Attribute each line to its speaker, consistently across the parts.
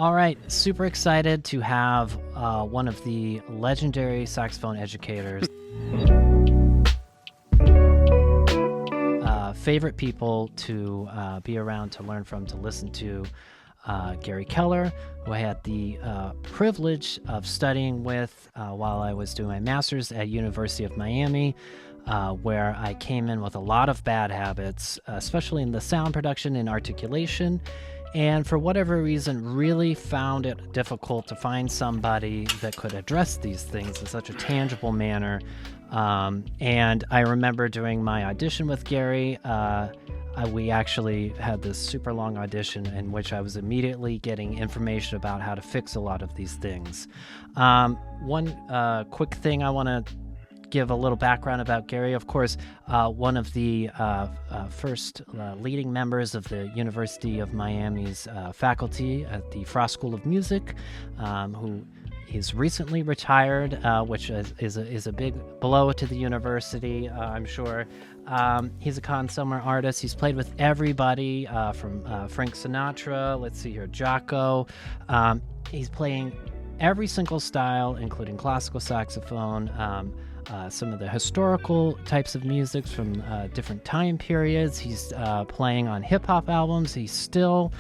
Speaker 1: All right, super excited to have one of the legendary saxophone educators, favorite people to be around, to learn from, to listen to, Gary Keller, who I had the privilege of studying with while I was doing my master's at University of Miami, where I came in with a lot of bad habits, especially in the sound production and articulation. And for whatever reason, really found it difficult to find somebody that could address these things in such a tangible manner. And I remember during my audition with Gary, we actually had this super long audition in which I was immediately getting information about how to fix a lot of these things. One quick thing I want to give a little background about Gary. Of course, one of the first leading members of the University of Miami's faculty at the Frost School of Music, who is recently retired, which is a big blow to the university, I'm sure. He's a consummate artist. He's played with everybody from Frank Sinatra, let's see here, Jocko. He's playing every single style, including classical saxophone, some of the historical types of music from different time periods. He's playing on hip-hop albums. He's still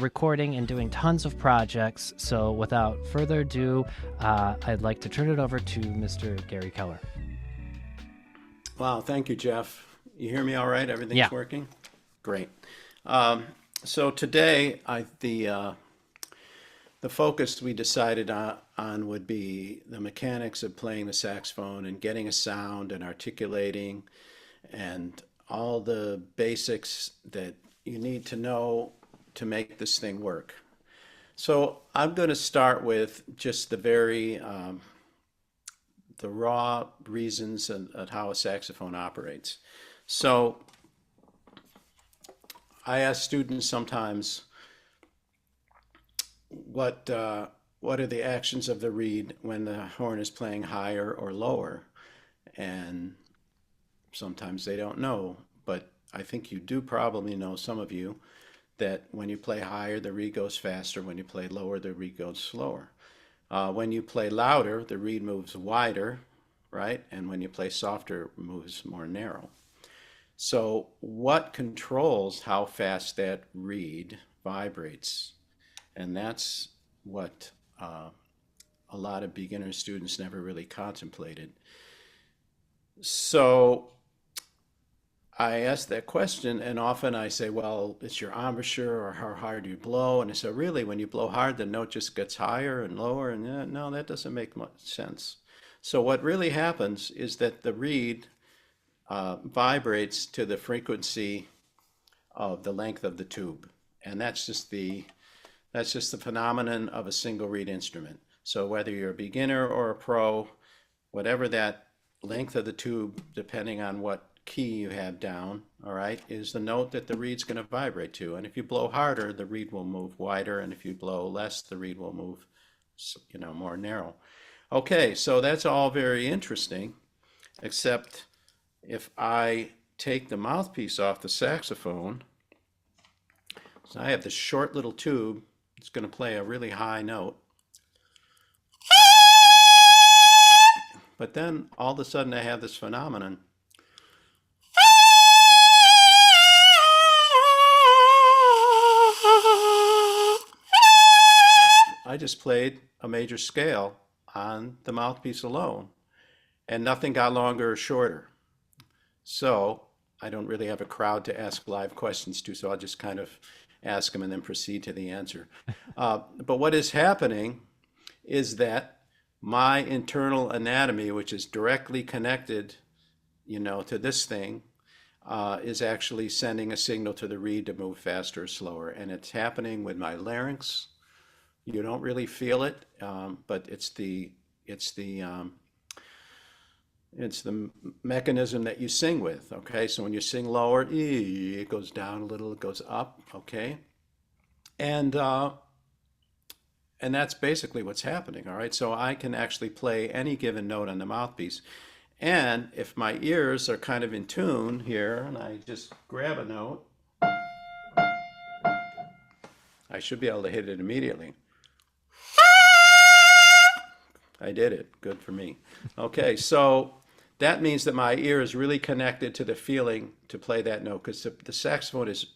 Speaker 1: recording and doing tons of projects. So without further ado, I'd like to turn it over to Mr. Gary Keller.
Speaker 2: Wow, thank you, Jeff. You hear me all right? Everything's working? Great. So today, the focus we decided on would be the mechanics of playing the saxophone and getting a sound and articulating and all the basics that you need to know to make this thing work. So I'm going to start with just the raw reasons of how a saxophone operates. So I ask students sometimes, what are the actions of the reed when the horn is playing higher or lower? And sometimes they don't know, but I think you do probably know, some of you, that when you play higher, the reed goes faster. When you play lower, the reed goes slower. When you play louder, the reed moves wider, right? And when you play softer, it moves more narrow. So what controls how fast that reed vibrates? And that's what a lot of beginner students never really contemplated. So I ask that question, and often I say, well, it's your embouchure, or how hard you blow. And I say, really, when you blow hard, the note just gets higher and lower. And no, that doesn't make much sense. So what really happens is that the reed vibrates to the frequency of the length of the tube. And that's just the phenomenon of a single reed instrument. So whether you're a beginner or a pro, whatever that length of the tube, depending on what key you have down, all right, is the note that the reed's going to vibrate to. And if you blow harder, the reed will move wider. And if you blow less, the reed will move, more narrow. Okay, so that's all very interesting, except if I take the mouthpiece off the saxophone, so I have this short little tube. It's going to play a really high note. But then all of a sudden I have this phenomenon. I just played a major scale on the mouthpiece alone, and nothing got longer or shorter. So I don't really have a crowd to ask live questions to, so I'll just kind of ask them and then proceed to the answer. But what is happening is that my internal anatomy, which is directly connected, to this thing, is actually sending a signal to the reed to move faster or slower. And it's happening with my larynx. You don't really feel it, but it's the mechanism that you sing with, okay? So when you sing lower, it goes down a little, it goes up, okay? And that's basically what's happening, all right? So I can actually play any given note on the mouthpiece. And if my ears are kind of in tune here, and I just grab a note, I should be able to hit it immediately. I did it. Good for me. Okay, so that means that my ear is really connected to the feeling to play that note because the saxophone is,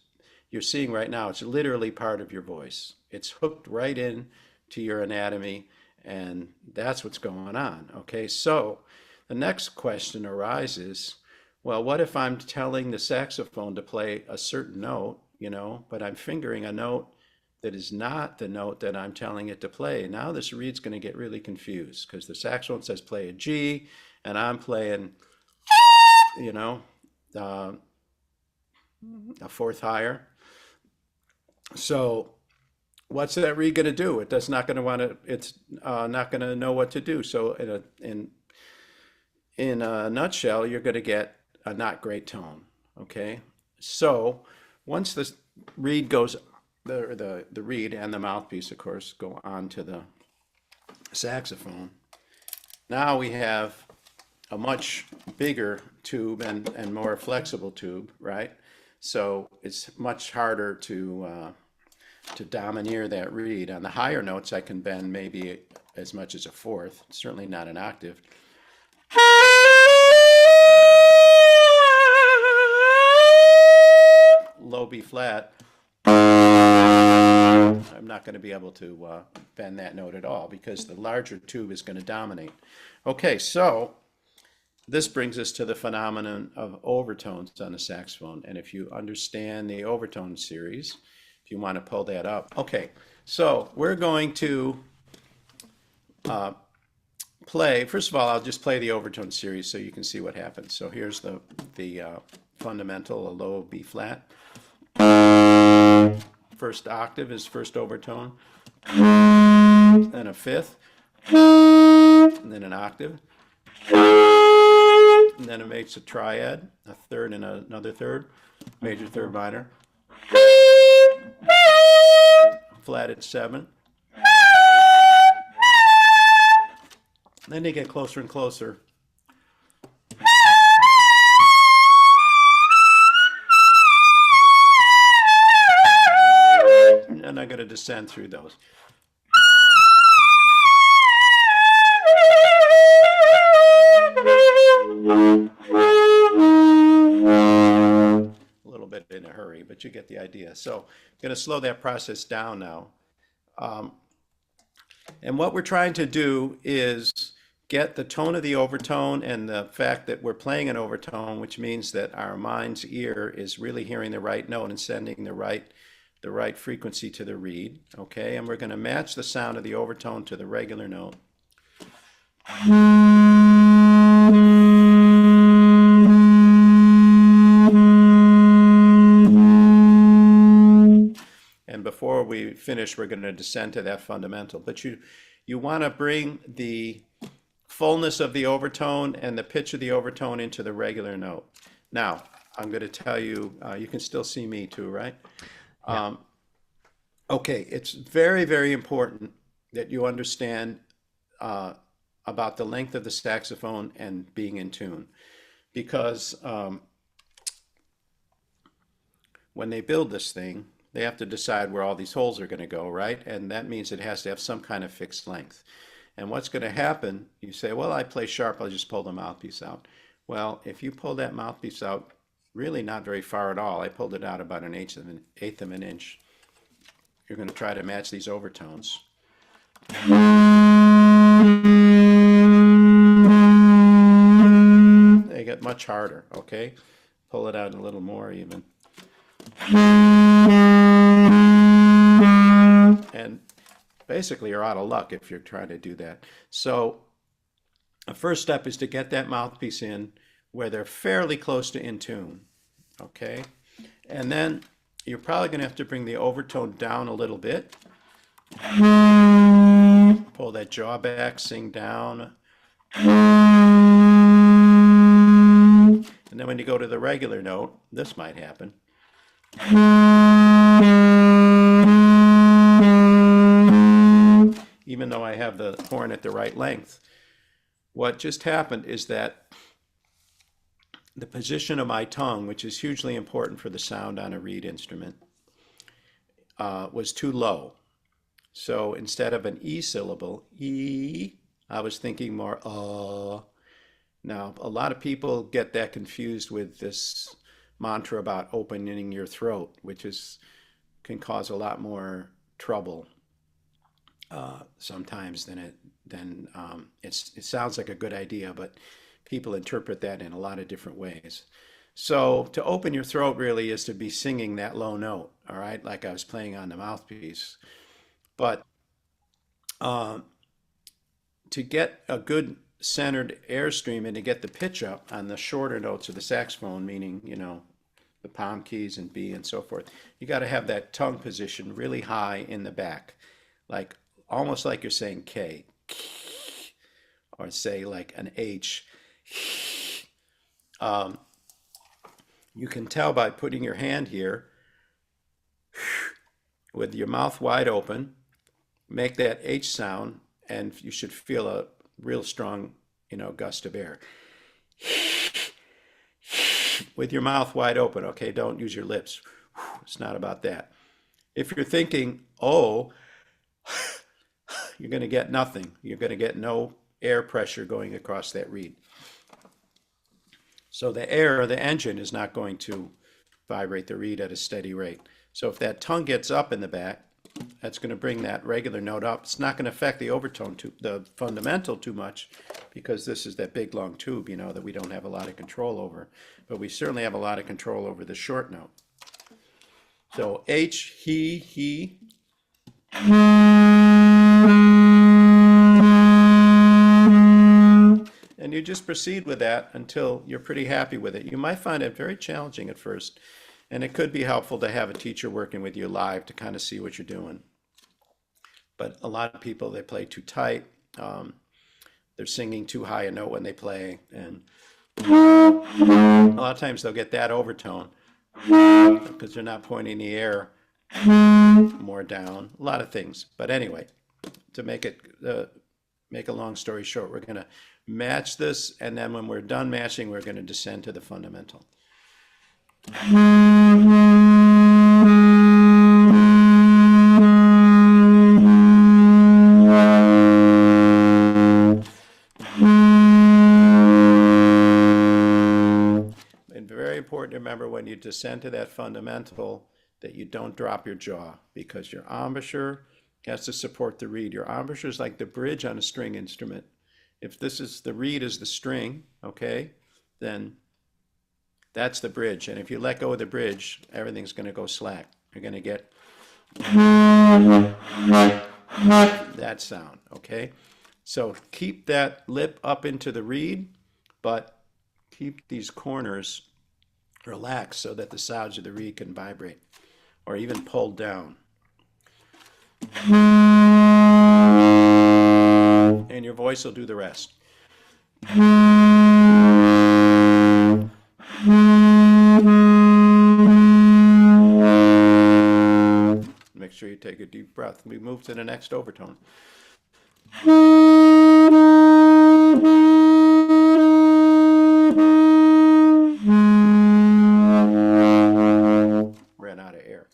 Speaker 2: you're seeing right now, it's literally part of your voice. It's hooked right in to your anatomy, and that's what's going on. Okay, so the next question arises, well, what if I'm telling the saxophone to play a certain note, but I'm fingering a note that is not the note that I'm telling it to play? Now this reed's going to get really confused because the saxophone says play a G, and I'm playing, you know, uh, a fourth higher. So what's that reed going to do? It does not going to want to. It's not going to know what to do. So in a nutshell, you're going to get a not great tone. Okay. So once the reed goes, the reed and the mouthpiece, of course, go on to the saxophone. Now we have a much bigger tube and more flexible tube, right? So it's much harder to domineer that reed. On the higher notes, I can bend maybe as much as a fourth, certainly not an octave. Low B flat, I'm not going to be able to bend that note at all because the larger tube is going to dominate. Okay, so this brings us to the phenomenon of overtones on the saxophone. And if you understand the overtone series, if you want to pull that up. Okay, so we're going to play. First of all, I'll just play the overtone series so you can see what happens. So here's the fundamental, a low B flat. First octave is first overtone, then a fifth, and then an octave, and then it makes a triad, a third and another third, major third minor, flat at 7. Then they get closer and closer. And I'm going to descend through those. A little bit in a hurry, but you get the idea. So I'm going to slow that process down now. And what we're trying to do is get the tone of the overtone and the fact that we're playing an overtone, which means that our mind's ear is really hearing the right note and sending the right frequency to the reed. Okay, and we're going to match the sound of the overtone to the regular note. And before we finish, we're going to descend to that fundamental. But you want to bring the fullness of the overtone and the pitch of the overtone into the regular note. Now, I'm going to tell you, you can still see me too, right? Yeah. Okay, it's very, very important that you understand about the length of the saxophone and being in tune. Because when they build this thing, they have to decide where all these holes are going to go, right? And that means it has to have some kind of fixed length. And what's going to happen, you say, well, I play sharp, I'll just pull the mouthpiece out. Well, if you pull that mouthpiece out really not very far at all, I pulled it out about an eighth of an inch. You're going to try to match these overtones. They get much harder, okay? Pull it out a little more even. And basically you're out of luck if you're trying to do that. So the first step is to get that mouthpiece in where they're fairly close to in tune, okay? And then you're probably going to have to bring the overtone down a little bit. Pull that jaw back, sing down. And then when you go to the regular note, this might happen. Even though I have the horn at the right length. What just happened is that the position of my tongue, which is hugely important for the sound on a reed instrument, was too low. So instead of an E syllable, E, I was thinking more, Now, a lot of people get that confused with this mantra about opening your throat, which can cause a lot more trouble sometimes it sounds like a good idea, but people interpret that in a lot of different ways. So to open your throat really is to be singing that low note, all right, like I was playing on the mouthpiece. But uh, to get a good centered airstream and to get the pitch up on the shorter notes of the saxophone, meaning, the palm keys and B and so forth, you got to have that tongue position really high in the back, like almost like you're saying K, or say like an H. You can tell by putting your hand here with your mouth wide open, make that H sound, and you should feel a real strong, gust of air. With your mouth wide open, okay? Don't use your lips. It's not about that. If you're thinking, oh, you're going to get nothing. You're going to get no air pressure going across that reed. So the engine is not going to vibrate the reed at a steady rate. So if that tongue gets up in the back, that's going to bring that regular note up. It's not going to affect the overtone, the fundamental too much, because this is that big long tube, that we don't have a lot of control over. But we certainly have a lot of control over the short note. So H, he. And you just proceed with that until you're pretty happy with it. You might find it very challenging at first, and it could be helpful to have a teacher working with you live to kind of see what you're doing. But a lot of people, they play too tight. They're singing too high a note when they play, and a lot of times they'll get that overtone because they're not pointing the air more down. A lot of things. But anyway, to make a long story short, we're going to match this, and then when we're done matching, we're going to descend to the fundamental. And very important to remember when you descend to that fundamental that you don't drop your jaw, because your embouchure has to support the reed. Your embouchure is like the bridge on a string instrument. If the reed is the string, okay, then that's the bridge. And if you let go of the bridge, everything's going to go slack. You're going to get that sound, okay? So keep that lip up into the reed, but keep these corners relaxed so that the sounds of the reed can vibrate or even pulled down. And your voice will do the rest. Make sure you take a deep breath. We move to the next overtone. Ran out of air.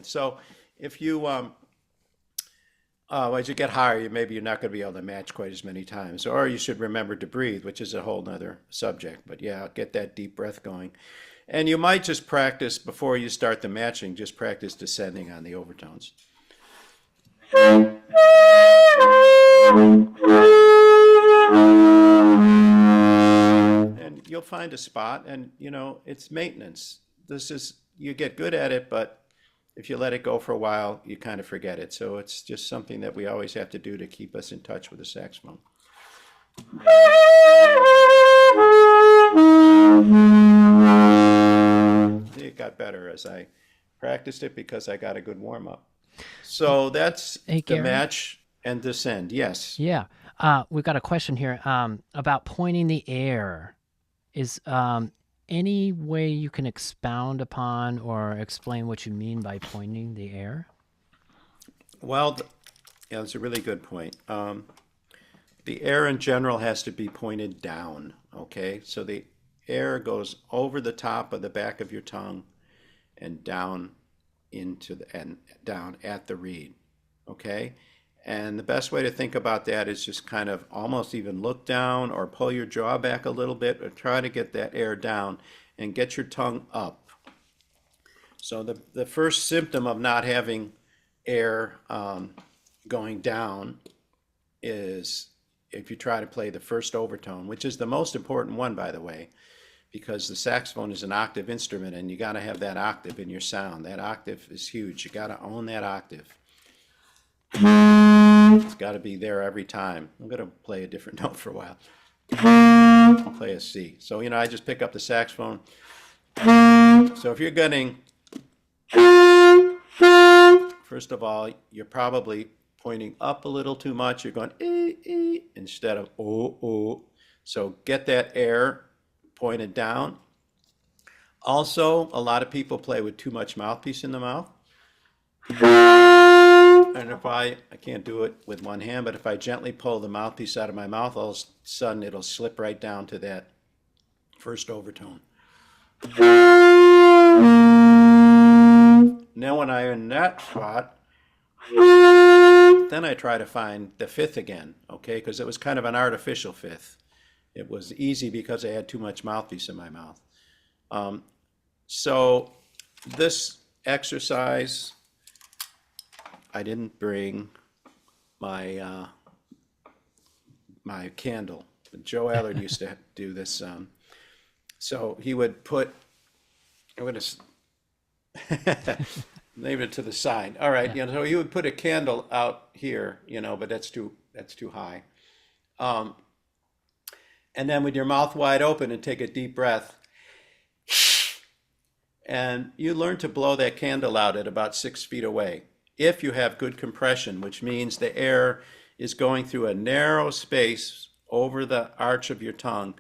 Speaker 2: So if you, as you get higher, maybe you're not going to be able to match quite as many times. Or you should remember to breathe, which is a whole nother subject. But yeah, get that deep breath going. And you might just practice, before you start the matching, just practice descending on the overtones. And you'll find a spot, and it's maintenance. You get good at it, but if you let it go for a while, you kind of forget it. So it's just something that we always have to do to keep us in touch with the saxophone. whereas I practiced it because I got a good warm up. So that's
Speaker 1: Hey,
Speaker 2: the
Speaker 1: Gary.
Speaker 2: match and descend. Yes.
Speaker 1: Yeah. We've got a question here about pointing the air. Is any way you can expound upon or explain what you mean by pointing the air?
Speaker 2: Well, yeah, that's a really good point. The air in general has to be pointed down, okay? So the air goes over the top of the back of your tongue and down into the and down at the reed, okay? And the best way to think about that is just kind of almost even look down or pull your jaw back a little bit or try to get that air down and get your tongue up. So the first symptom of not having air going down is if you try to play the first overtone, which is the most important one, by the way, because the saxophone is an octave instrument and you got to have that octave in your sound. That octave is huge. You got to own that octave. It's got to be there every time. I'm going to play a different note for a while. I'll play a C. So, I just pick up the saxophone. So if you're getting, first of all, you're probably pointing up a little too much. You're going instead of oh. So get that air pointed down. Also, a lot of people play with too much mouthpiece in the mouth. And if I can't do it with one hand, but if I gently pull the mouthpiece out of my mouth, all of a sudden it'll slip right down to that first overtone. Now when I'm in that spot, then I try to find the fifth again, okay? Because it was kind of an artificial fifth. It was easy because I had too much mouthpiece in my mouth. So this exercise, I didn't bring my my candle. Joe Allard used to do this. So he would put, I'm going to leave it to the side. All right, so he would put a candle out here, but that's too high. And then with your mouth wide open and take a deep breath, and you learn to blow that candle out at about 6 feet away. If you have good compression, which means the air is going through a narrow space over the arch of your tongue,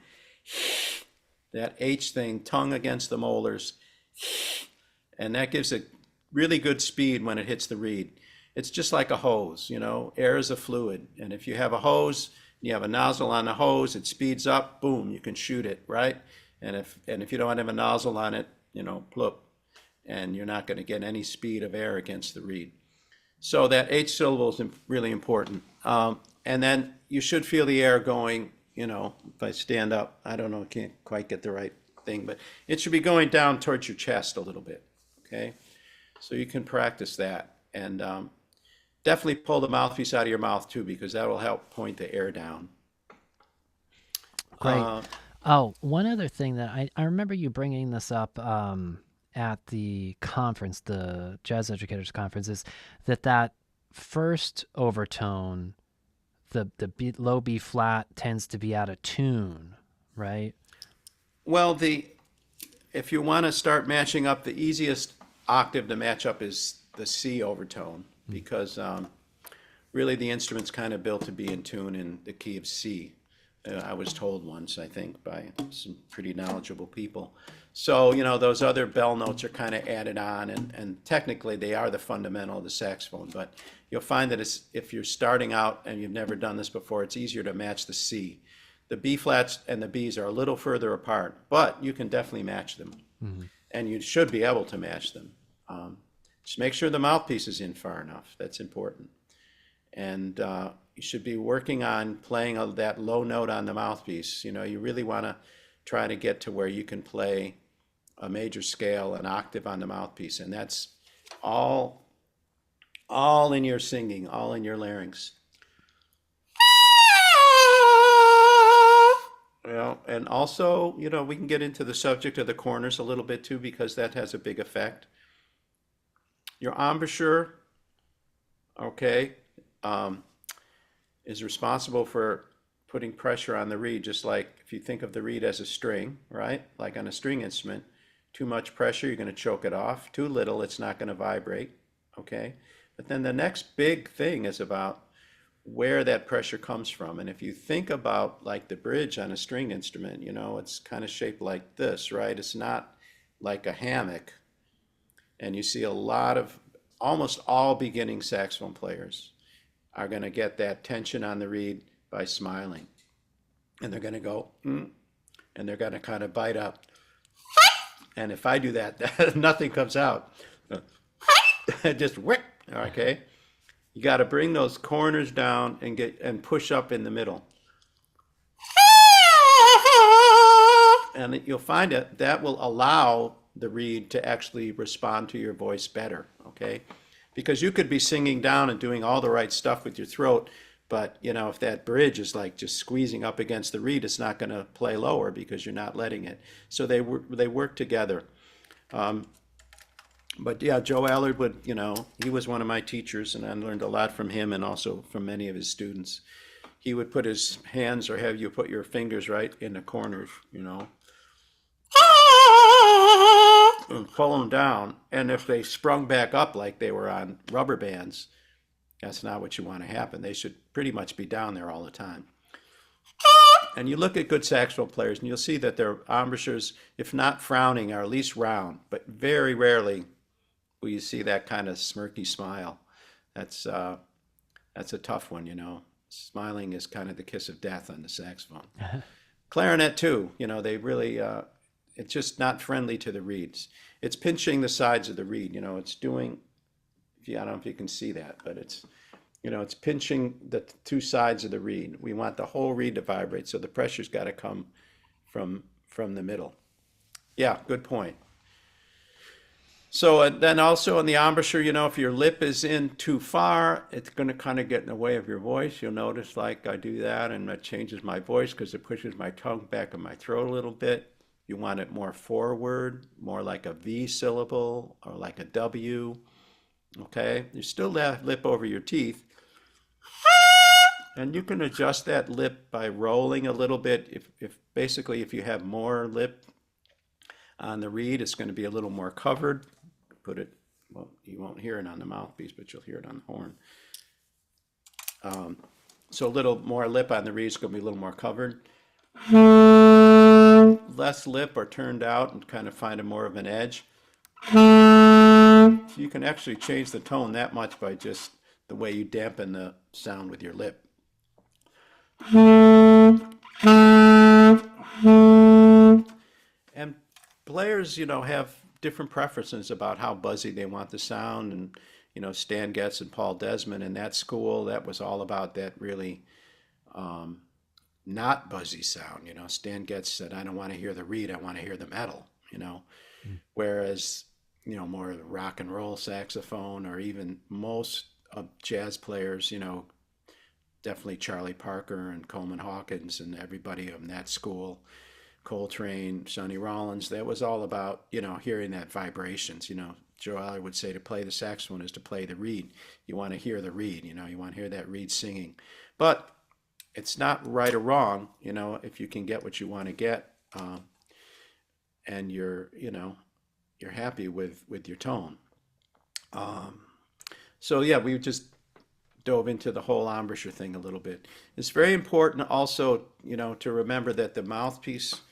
Speaker 2: that H thing, tongue against the molars, and that gives a really good speed when it hits the reed. It's just like a hose, air is a fluid. And if you have a hose, you have a nozzle on the hose, it speeds up, boom, you can shoot it, right? And if you don't have a nozzle on it, plop, and you're not going to get any speed of air against the reed. So that H syllable is really important. And then you should feel the air going, if I stand up, I don't know, I can't quite get the right thing, but it should be going down towards your chest a little bit, okay? So you can practice that. And definitely pull the mouthpiece out of your mouth too, because that will help point the air down.
Speaker 1: Great. Oh, one other thing that I remember you bringing this up at the conference, the Jazz Educators Conference, is that first overtone, the low B flat tends to be out of tune, right?
Speaker 2: Well, if you want to start matching up, the easiest octave to match up is the C overtone, because really the instrument's kind of built to be in tune in the key of C. I was told once, I think, by some pretty knowledgeable people. So, those other bell notes are kind of added on, and technically they are the fundamental of the saxophone, but you'll find that if you're starting out and you've never done this before, it's easier to match the C. The B flats and the Bs are a little further apart, but you can definitely match them, and you should be able to match them. Just make sure the mouthpiece is in far enough. That's important. And you should be working on playing that low note on the mouthpiece. You really want to try to get to where you can play a major scale, an octave on the mouthpiece, and that's all in your singing, all in your larynx. Well, and also, we can get into the subject of the corners a little bit too, because that has a big effect. Your embouchure, okay, is responsible for putting pressure on the reed, just like if you think of the reed as a string, right? Like on a string instrument, Too much pressure, you're going to choke it off. Too little, it's not going to vibrate. Okay? But then the next big thing is about where that pressure comes from. And if you think about like the bridge on a string instrument, you know, it's kind of shaped like this, right? It's not like a hammock. And you see a lot of, almost all beginning saxophone players are going to get that tension on the reed by smiling. And they're going to go, and they're going to kind of bite up. And if I do that, nothing comes out. Just whip, okay? You got to bring those corners down and push up in the middle. And you'll find that will allow the reed to actually respond to your voice better, okay? Because you could be singing down and doing all the right stuff with your throat, but you know, if that bridge is like just squeezing up against the reed, it's not going to play lower because you're not letting it. So they work together. But yeah, Joe Allard would, you know, he was one of my teachers, and I learned a lot from him and also from many of his students. He would put his hands, or have you put your fingers right in the corners, you know, and pull them down. And if they sprung back up like they were on rubber bands, that's not what you want to happen. They should pretty much be down there all the time. And you look at good saxophone players, and you'll see that their embouchures, if not frowning, are at least round, but very rarely will you see that kind of smirky smile. That's a tough one, you know. Smiling is kind of the kiss of death on the saxophone. Clarinet too, you know, they really, it's just not friendly to the reeds. It's pinching the sides of the reed, you know, it's doing, I don't know if you can see that, but it's, you know, it's pinching the two sides of the reed. We want the whole reed to vibrate, so the pressure's got to come from the middle. Yeah, good point. So then also in the embouchure, you know, if your lip is in too far, it's going to kind of get in the way of your voice. You'll notice like I do that, and that changes my voice because it pushes my tongue back in my throat a little bit. You want it more forward, more like a V syllable or like a W. Okay, you still have lip over your teeth. And you can adjust that lip by rolling a little bit. If you have more lip on the reed, it's going to be a little more covered. Well, you won't hear it on the mouthpiece, but you'll hear it on the horn. So a little more lip on the reed is going to be a little more covered. Less lip or turned out and kind of find a more of an edge. You can actually change the tone that much by just the way you dampen the sound with your lip. And players, you know, have different preferences about how buzzy they want the sound. And, you know, Stan Getz and Paul Desmond in that school, that was all about that really not buzzy sound. You know, Stan Getz said, I don't want to hear the reed, I want to hear the metal, you know. Whereas, you know, more rock and roll saxophone, or even most of jazz players, you know, definitely Charlie Parker and Coleman Hawkins and everybody in that school, Coltrane, Sonny Rollins, that was all about, you know, hearing that vibrations. You know, Joe Allard would say to play the saxophone is to play the reed. You want to hear the reed, you know, you want to hear that reed singing. But it's not right or wrong, you know, if you can get what you want to get, and you're, you know, you're happy with your tone. So yeah, we just dove into the whole embouchure thing a little bit. It's very important also, you know, to remember that the mouthpiece,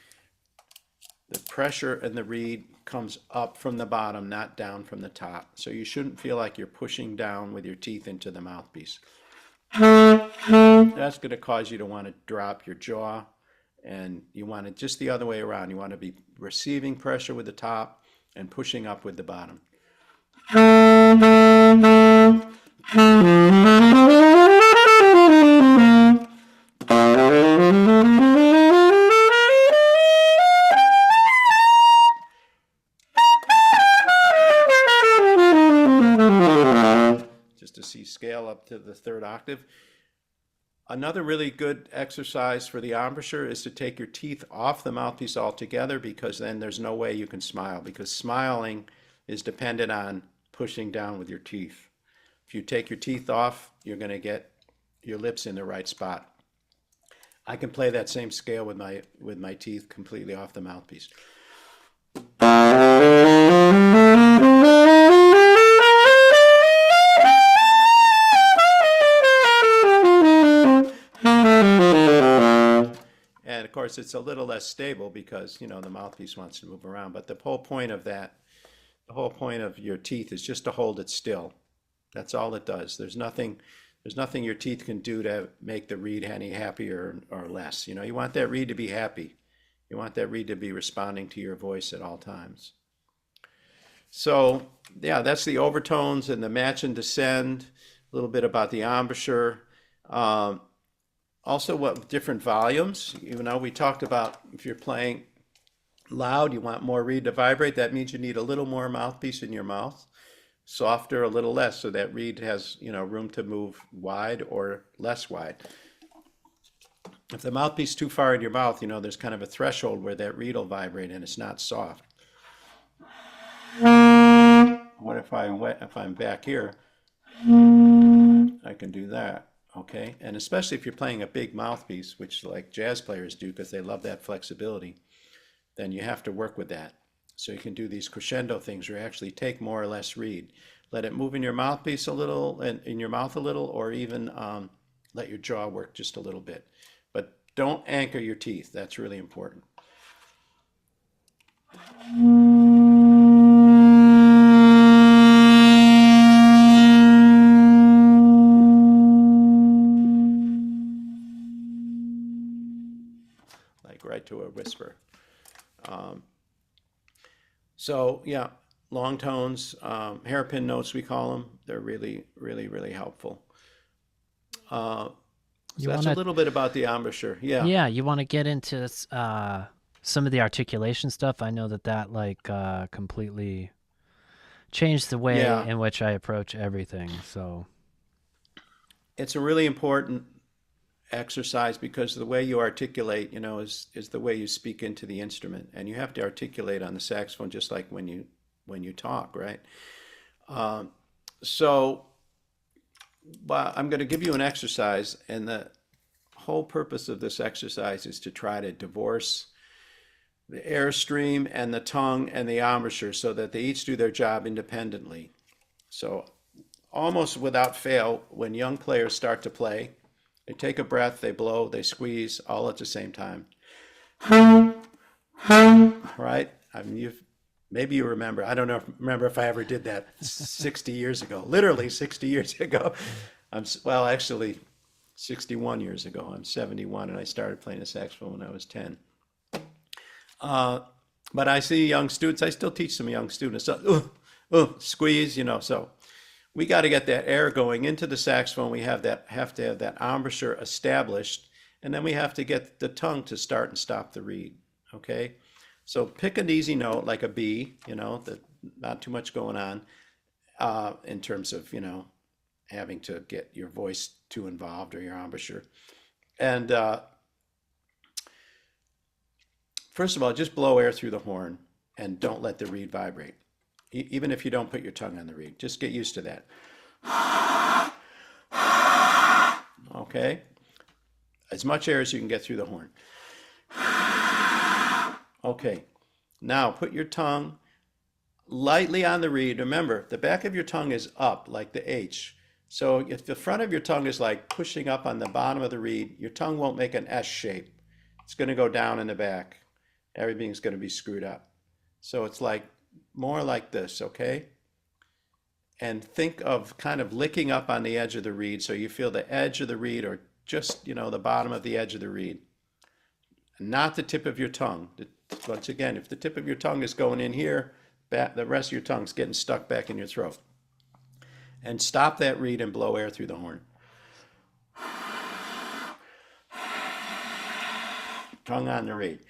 Speaker 2: the pressure in the reed comes up from the bottom, not down from the top. So you shouldn't feel like you're pushing down with your teeth into the mouthpiece. That's going to cause you to want to drop your jaw, and you want it just the other way around. You want to be receiving pressure with the top and pushing up with the bottom. Just to see scale up to the third octave. Another really good exercise for the embouchure is to take your teeth off the mouthpiece altogether, because then there's no way you can smile, because smiling is dependent on pushing down with your teeth. If you take your teeth off, you're going to get your lips in the right spot. I can play that same scale with my teeth completely off the mouthpiece. And of course, it's a little less stable because, you know, the mouthpiece wants to move around. But the whole point of that, the whole point of your teeth is just to hold it still. That's all it does. There's nothing your teeth can do to make the reed any happier or less. You know, you want that reed to be happy. You want that reed to be responding to your voice at all times. So, yeah, that's the overtones and the match and descend, a little bit about the embouchure. Um, Also, what different volumes. You know, we talked about if you're playing loud, you want more reed to vibrate. That means you need a little more mouthpiece in your mouth. Softer, a little less, so that reed has, you know, room to move wide or less wide. If the mouthpiece is too far in your mouth, you know, there's kind of a threshold where that reed will vibrate and it's not soft. What if I'm back here? I can do that. Okay, and especially if you're playing a big mouthpiece, which like jazz players do because they love that flexibility, then you have to work with that. So you can do these crescendo things where you actually take more or less reed. Let it move in your mouthpiece a little, and in your mouth a little, or even let your jaw work just a little bit. But don't anchor your teeth. That's really important. Like right to a whisper. So yeah, long tones, hairpin notes we call them. They're really, really, really helpful. So
Speaker 1: You
Speaker 2: that's
Speaker 1: want
Speaker 2: a
Speaker 1: to,
Speaker 2: little bit about the embouchure. Yeah.
Speaker 1: yeah, you want to get into some of the articulation stuff. I know that like completely changed the way
Speaker 2: Yeah.
Speaker 1: in which I approach everything. So
Speaker 2: It's a really important exercise because the way you articulate, you know, is the way you speak into the instrument, and you have to articulate on the saxophone just like when you talk, right? Um, so, but I'm going to give you an exercise, and the whole purpose of this exercise is to try to divorce the airstream and the tongue and the embouchure so that they each do their job independently. So, almost without fail, when young players start to play, they take a breath, they blow, they squeeze, all at the same time. Right? I mean, maybe you remember. I don't know. Remember if I ever did that 60 years ago? Literally 60 years ago. Well, actually, 61 years ago. I'm 71, and I started playing the saxophone when I was 10. But I see young students. I still teach some young students. So, squeeze, you know. So we got to get that air going into the saxophone. We have to have that embouchure established, and then we have to get the tongue to start and stop the reed. Okay, so pick an easy note like a B. You know, that not too much going on in terms of, you know, having to get your voice too involved or your embouchure. And first of all, just blow air through the horn and don't let the reed vibrate. Even if you don't put your tongue on the reed, just get used to that. Okay? As much air as you can get through the horn. Okay. Now put your tongue lightly on the reed. Remember, the back of your tongue is up like the H. So if the front of your tongue is like pushing up on the bottom of the reed, your tongue won't make an S shape. It's going to go down in the back. Everything's going to be screwed up. So it's like more like this, okay? And think of kind of licking up on the edge of the reed so you feel the edge of the reed or just, you know, the bottom of the edge of the reed. Not the tip of your tongue. Once again, if the tip of your tongue is going in here, the rest of your tongue's getting stuck back in your throat. And stop that reed and blow air through the horn. Tongue on the reed.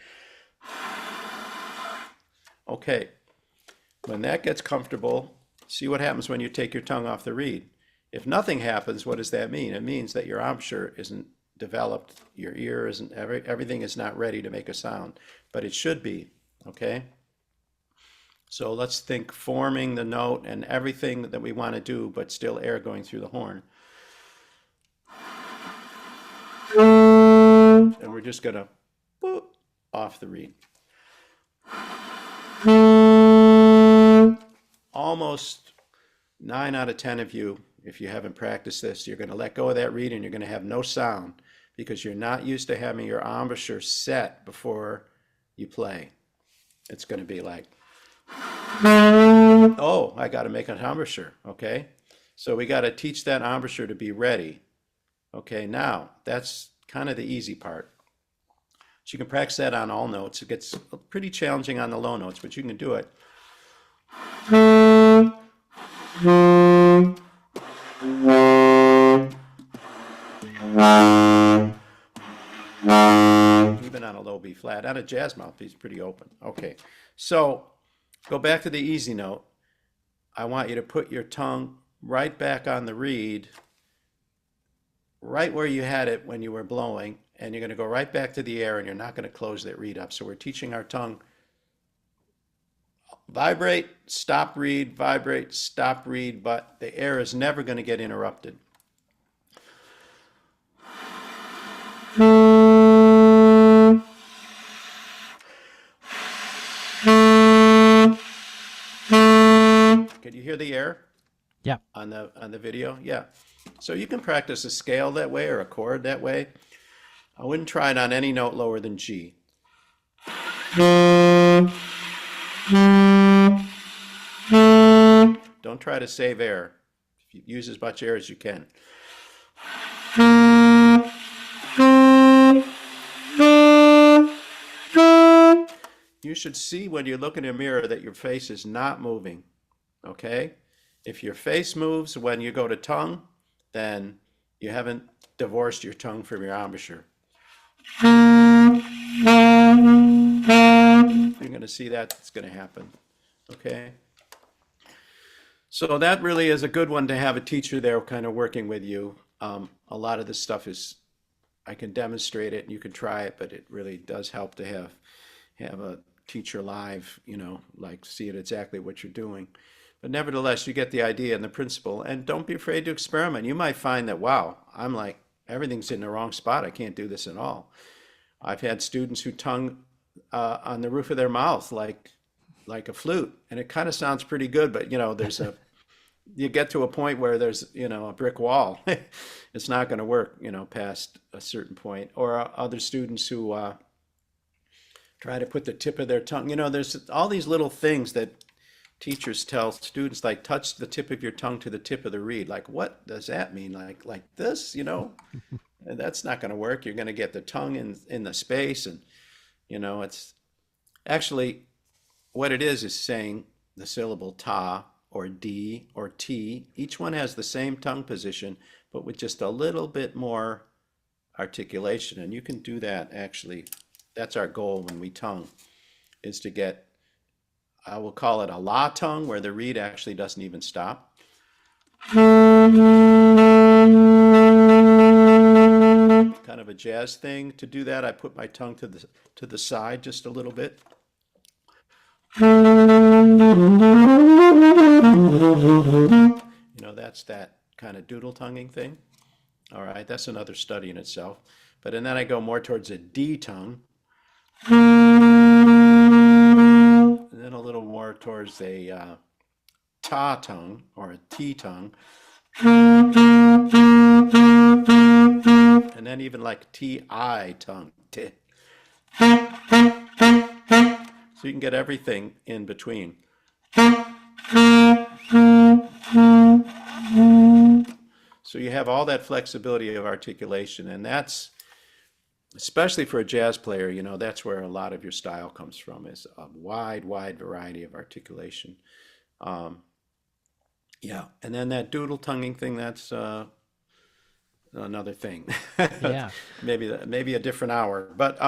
Speaker 2: Okay, when that gets comfortable, see what happens when you take your tongue off the reed. If nothing happens, what does that mean? It means that your embouchure isn't developed, your ear isn't, everything is not ready to make a sound, but it should be, okay? So let's think forming the note and everything that we want to do, but still air going through the horn. And we're just gonna boop off the reed. almost 9 out of 10 of you, if you haven't practiced this, you're going to let go of that reed and you're going to have no sound because you're not used to having your embouchure set before you play. It's going to be like, oh, I got to make an embouchure. Okay. So we got to teach that embouchure to be ready. Okay. Now that's kind of the easy part. So you can practice that on all notes. It gets pretty challenging on the low notes, but you can do it. Even on a low B flat. On a jazz mouthpiece, pretty open. Okay, so go back to the easy note. I want you to put your tongue right back on the reed, right where you had it when you were blowing, and you're going to go right back to the air, and you're not going to close that reed up. So we're teaching our tongue vibrate, stop reed, vibrate, stop reed, but the air is never going to get interrupted. Can you hear the air?
Speaker 1: Yeah.
Speaker 2: On the video? Yeah. So you can practice a scale that way or a chord that way. I wouldn't try it on any note lower than G. Don't try to save air. Use as much air as you can. You should see when you look in a mirror that your face is not moving. Okay? If your face moves when you go to tongue, then you haven't divorced your tongue from your embouchure. You're going to see that's going to happen. Okay? So that really is a good one to have a teacher there kind of working with you. A lot of this stuff is, I can demonstrate it and you can try it, but it really does help to have a teacher live, like see it exactly what you're doing. But nevertheless, you get the idea and the principle, and don't be afraid to experiment. You might find that, wow, I'm like, everything's in the wrong spot. I can't do this at all. I've had students who tongue on the roof of their mouth like a flute, and it kind of sounds pretty good, but you get to a point where there's a brick wall. It's not going to work past a certain point. Or other students who try to put the tip of their tongue, there's all these little things that teachers tell students, like touch the tip of your tongue to the tip of the reed. Like, what does that mean? Like this, And that's not going to work. You're going to get the tongue in the space, and it's actually what it is saying the syllable ta or d or t. Each one has the same tongue position, but with just a little bit more articulation. And you can do that actually. That's our goal when we tongue, is to get, I will call it a la tongue, where the reed actually doesn't even stop. Kind of a jazz thing. To do that, I put my tongue to the side just a little bit. That's that kind of doodle tonguing thing. All right, that's another study in itself. But and then I go more towards a D tongue. And then a little more towards a ta tongue or a T tongue. And then even like T-I tongue. So you can get everything in between. So you have all that flexibility of articulation, and that's, especially for a jazz player, that's where a lot of your style comes from, is a wide variety of articulation. Yeah, and then that doodle tonguing thing, that's another thing.
Speaker 1: Yeah.
Speaker 2: maybe a different hour. But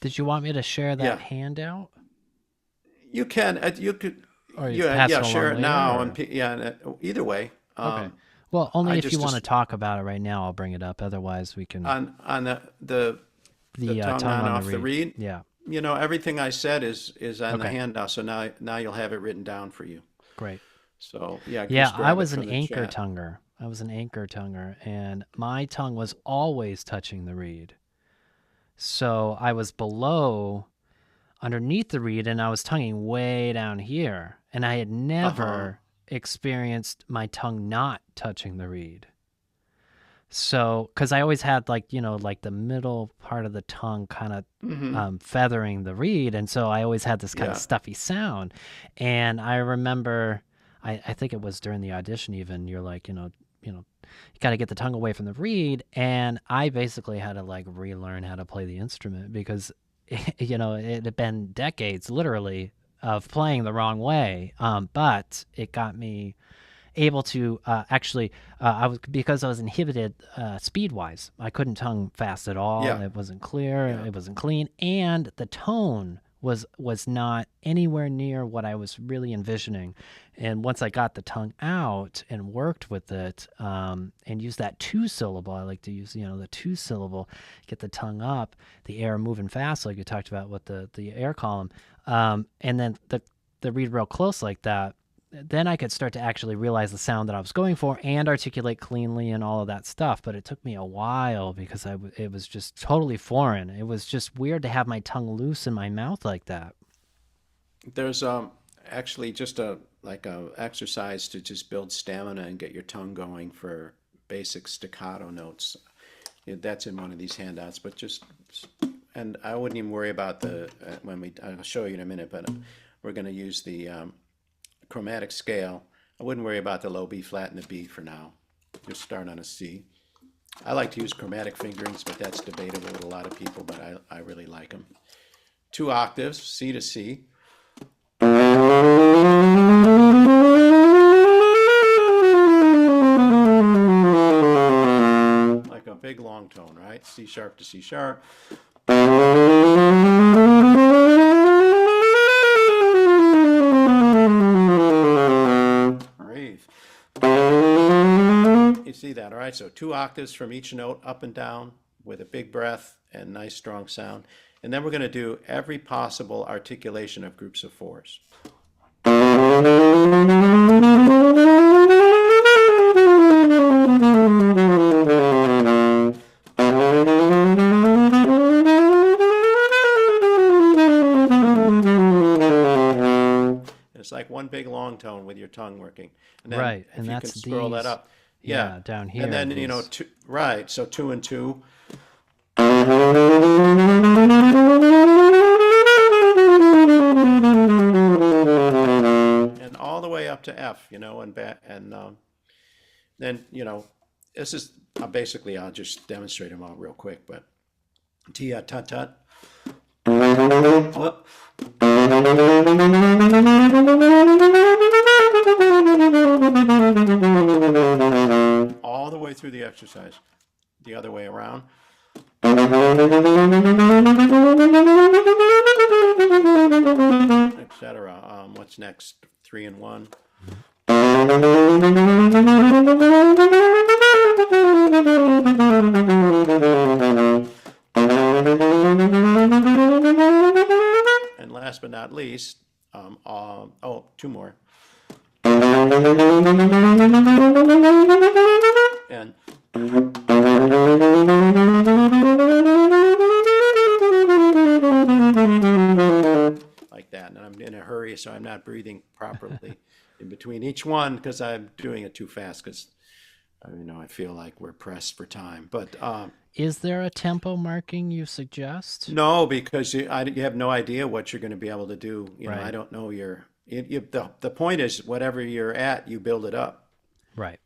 Speaker 1: Did you want me to share that
Speaker 2: yeah,
Speaker 1: handout?
Speaker 2: you could,
Speaker 1: Or you pass it
Speaker 2: share
Speaker 1: along
Speaker 2: it
Speaker 1: later?
Speaker 2: now,
Speaker 1: Or?
Speaker 2: and either way.
Speaker 1: Okay. Well, only
Speaker 2: I
Speaker 1: if you want to
Speaker 2: just
Speaker 1: talk about it right now, I'll bring it up. Otherwise, we can.
Speaker 2: on the
Speaker 1: The
Speaker 2: tongue
Speaker 1: tongue
Speaker 2: on
Speaker 1: on
Speaker 2: off
Speaker 1: the
Speaker 2: the
Speaker 1: reed.
Speaker 2: reed.
Speaker 1: Yeah.
Speaker 2: Everything I said is on the
Speaker 1: Okay.
Speaker 2: handout, so now you'll have it written down for you.
Speaker 1: Great.
Speaker 2: So yeah,
Speaker 1: Yeah,
Speaker 2: just
Speaker 1: I
Speaker 2: grab it
Speaker 1: was an
Speaker 2: from the
Speaker 1: anchor
Speaker 2: chat.
Speaker 1: tonguer. And my tongue was always touching the reed. So I was underneath the reed, and I was tonguing way down here. and I had
Speaker 2: Uh-huh.
Speaker 1: never experienced my tongue not touching the reed. So, because I always had like, like the middle part of the tongue kind of
Speaker 2: Mm-hmm.
Speaker 1: feathering the reed. And so I always had this kind of
Speaker 2: Yeah.
Speaker 1: stuffy sound. And I remember, I think it was during the audition even, you're like, you got to get the tongue away from the reed. And I basically had to like relearn how to play the instrument because, it had been decades literally of playing the wrong way. But it got me able to actually I was because I was inhibited speed wise. I couldn't tongue fast at all.
Speaker 2: Yeah.
Speaker 1: It wasn't clear.
Speaker 2: Yeah.
Speaker 1: It wasn't clean, and the tone was not anywhere near what I was really envisioning. And once I got the tongue out and worked with it and used that two syllable, I like to use the two syllable, get the tongue up, the air moving fast, like you talked about with the air column, and then the read real close like that, then I could start to actually realize the sound that I was going for and articulate cleanly and all of that stuff. But it took me a while because it was just totally foreign. It was just weird to have my tongue loose in my mouth like that.
Speaker 2: There's actually just a like a exercise to just build stamina and get your tongue going for basic staccato notes. Yeah, that's in one of these handouts, but just and I wouldn't even worry about the when we I'll show you in a minute, but we're going to use the chromatic scale. I wouldn't worry about the low B flat and the B for now. Just start on a C. I like to use chromatic fingerings, but that's debatable with a lot of people, but I really like them. 2 octaves, C to C. Like a big long tone, right? C sharp to C sharp. Breathe. You see that, all right? So 2 octaves from each note up and down with a big breath and nice strong sound. And then we're going to do every possible articulation of groups of fours. It's like one big long tone with your tongue working. And then
Speaker 1: Right,
Speaker 2: if
Speaker 1: and
Speaker 2: you
Speaker 1: that's
Speaker 2: can scroll that
Speaker 1: these.
Speaker 2: up. Yeah.
Speaker 1: Yeah, down
Speaker 2: And
Speaker 1: here,
Speaker 2: then,
Speaker 1: these.
Speaker 2: right, so two and two. And all the way up to F, and then, this is basically, I'll just demonstrate them all real quick, but tia tut tut. Whoop. All the way through the exercise. The other way around. Etc. What's next? 3 and 1. And last but not least, two more. And like that. And I'm in a hurry, so I'm not breathing properly in between each one because I'm doing it too fast because, I feel like we're pressed for time. But
Speaker 1: Is there a tempo marking you suggest?
Speaker 2: no, because you have no idea what you're going to be able to do. I
Speaker 1: Right,
Speaker 2: don't know the point is whatever you're at, you build it up.
Speaker 1: right.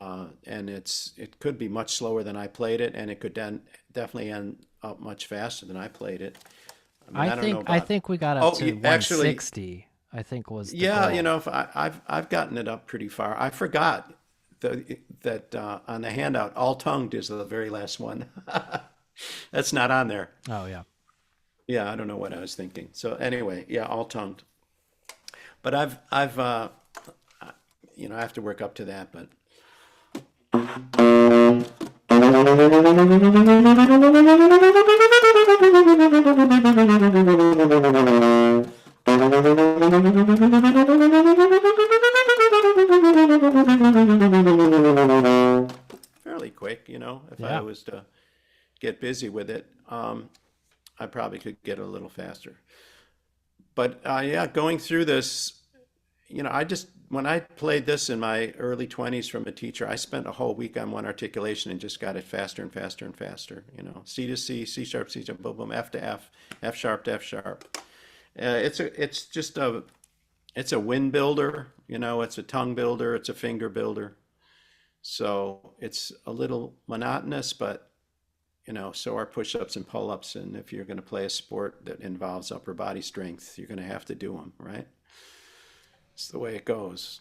Speaker 2: And it could be much slower than I played it, and it could then definitely end up much faster than I played it. I mean,
Speaker 1: I
Speaker 2: I don't know
Speaker 1: think I
Speaker 2: about.
Speaker 1: think we got up
Speaker 2: Oh,
Speaker 1: to
Speaker 2: actually,
Speaker 1: 160. I think was the
Speaker 2: yeah,
Speaker 1: goal.
Speaker 2: if I've gotten it up pretty far. I forgot that on the handout, all tongued is the very last one. That's not on there.
Speaker 1: Oh yeah.
Speaker 2: Yeah, I don't know what I was thinking. So anyway, yeah, all tongued. But I have to work up to that, but. Fairly quick, if I
Speaker 1: Yeah.
Speaker 2: was to get busy with it, I probably could get a little faster. But yeah, going through this, I just, when I played this in my early 20s from a teacher, I spent a whole week on one articulation and just got it faster and faster and faster. C to C, C sharp, C sharp, boom, boom, F to F, F sharp to F sharp. It's just it's a wind builder, it's a tongue builder, it's a finger builder. So it's a little monotonous, but so are push-ups and pull-ups. And if you're going to play a sport that involves upper body strength, you're going to have to do them, right? It's the way it goes.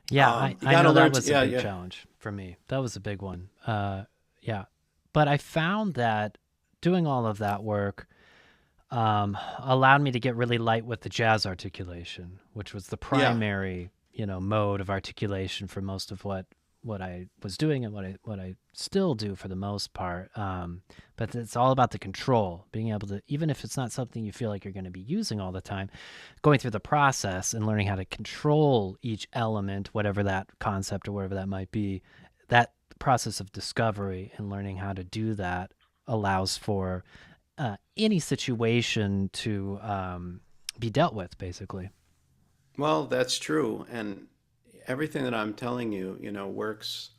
Speaker 1: Yeah,
Speaker 2: You
Speaker 1: I
Speaker 2: got to
Speaker 1: know that
Speaker 2: learn
Speaker 1: was
Speaker 2: to,
Speaker 1: a
Speaker 2: yeah,
Speaker 1: big
Speaker 2: yeah,
Speaker 1: challenge for me. That was a big one. Yeah. But I found that doing all of that work allowed me to get really light with the jazz articulation, which was the
Speaker 2: yeah.
Speaker 1: primary, mode of articulation for most of what I was doing and what I still do for the most part. But it's all about the control, being able to, even if it's not something you feel like you're going to be using all the time, going through the process and learning how to control each element, whatever that concept or whatever that might be. That process of discovery and learning how to do that allows for any situation to be dealt with, basically.
Speaker 2: Well, that's true. And everything that I'm telling you, works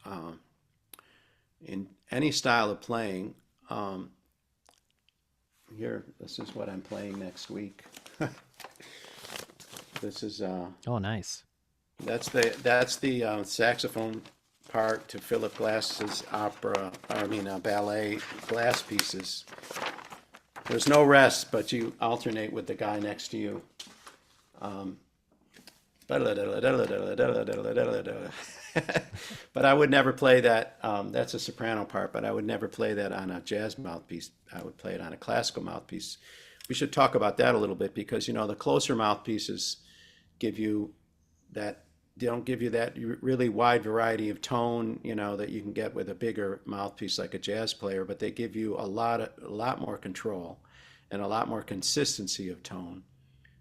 Speaker 2: in any style of playing. Um, Here, this is what I'm playing next week. This is
Speaker 1: Oh, nice.
Speaker 2: that's the saxophone part to Philip Glass's opera, I mean ballet Glass pieces. There's no rest, but you alternate with the guy next to you. Um, but I would never play that. That's a soprano part, but I would never play that on a jazz mouthpiece. I would play it on a classical mouthpiece. We should talk about that a little bit because the closer mouthpieces give you that they don't give you that really wide variety of tone, that you can get with a bigger mouthpiece like a jazz player, but they give you a lot more control and a lot more consistency of tone.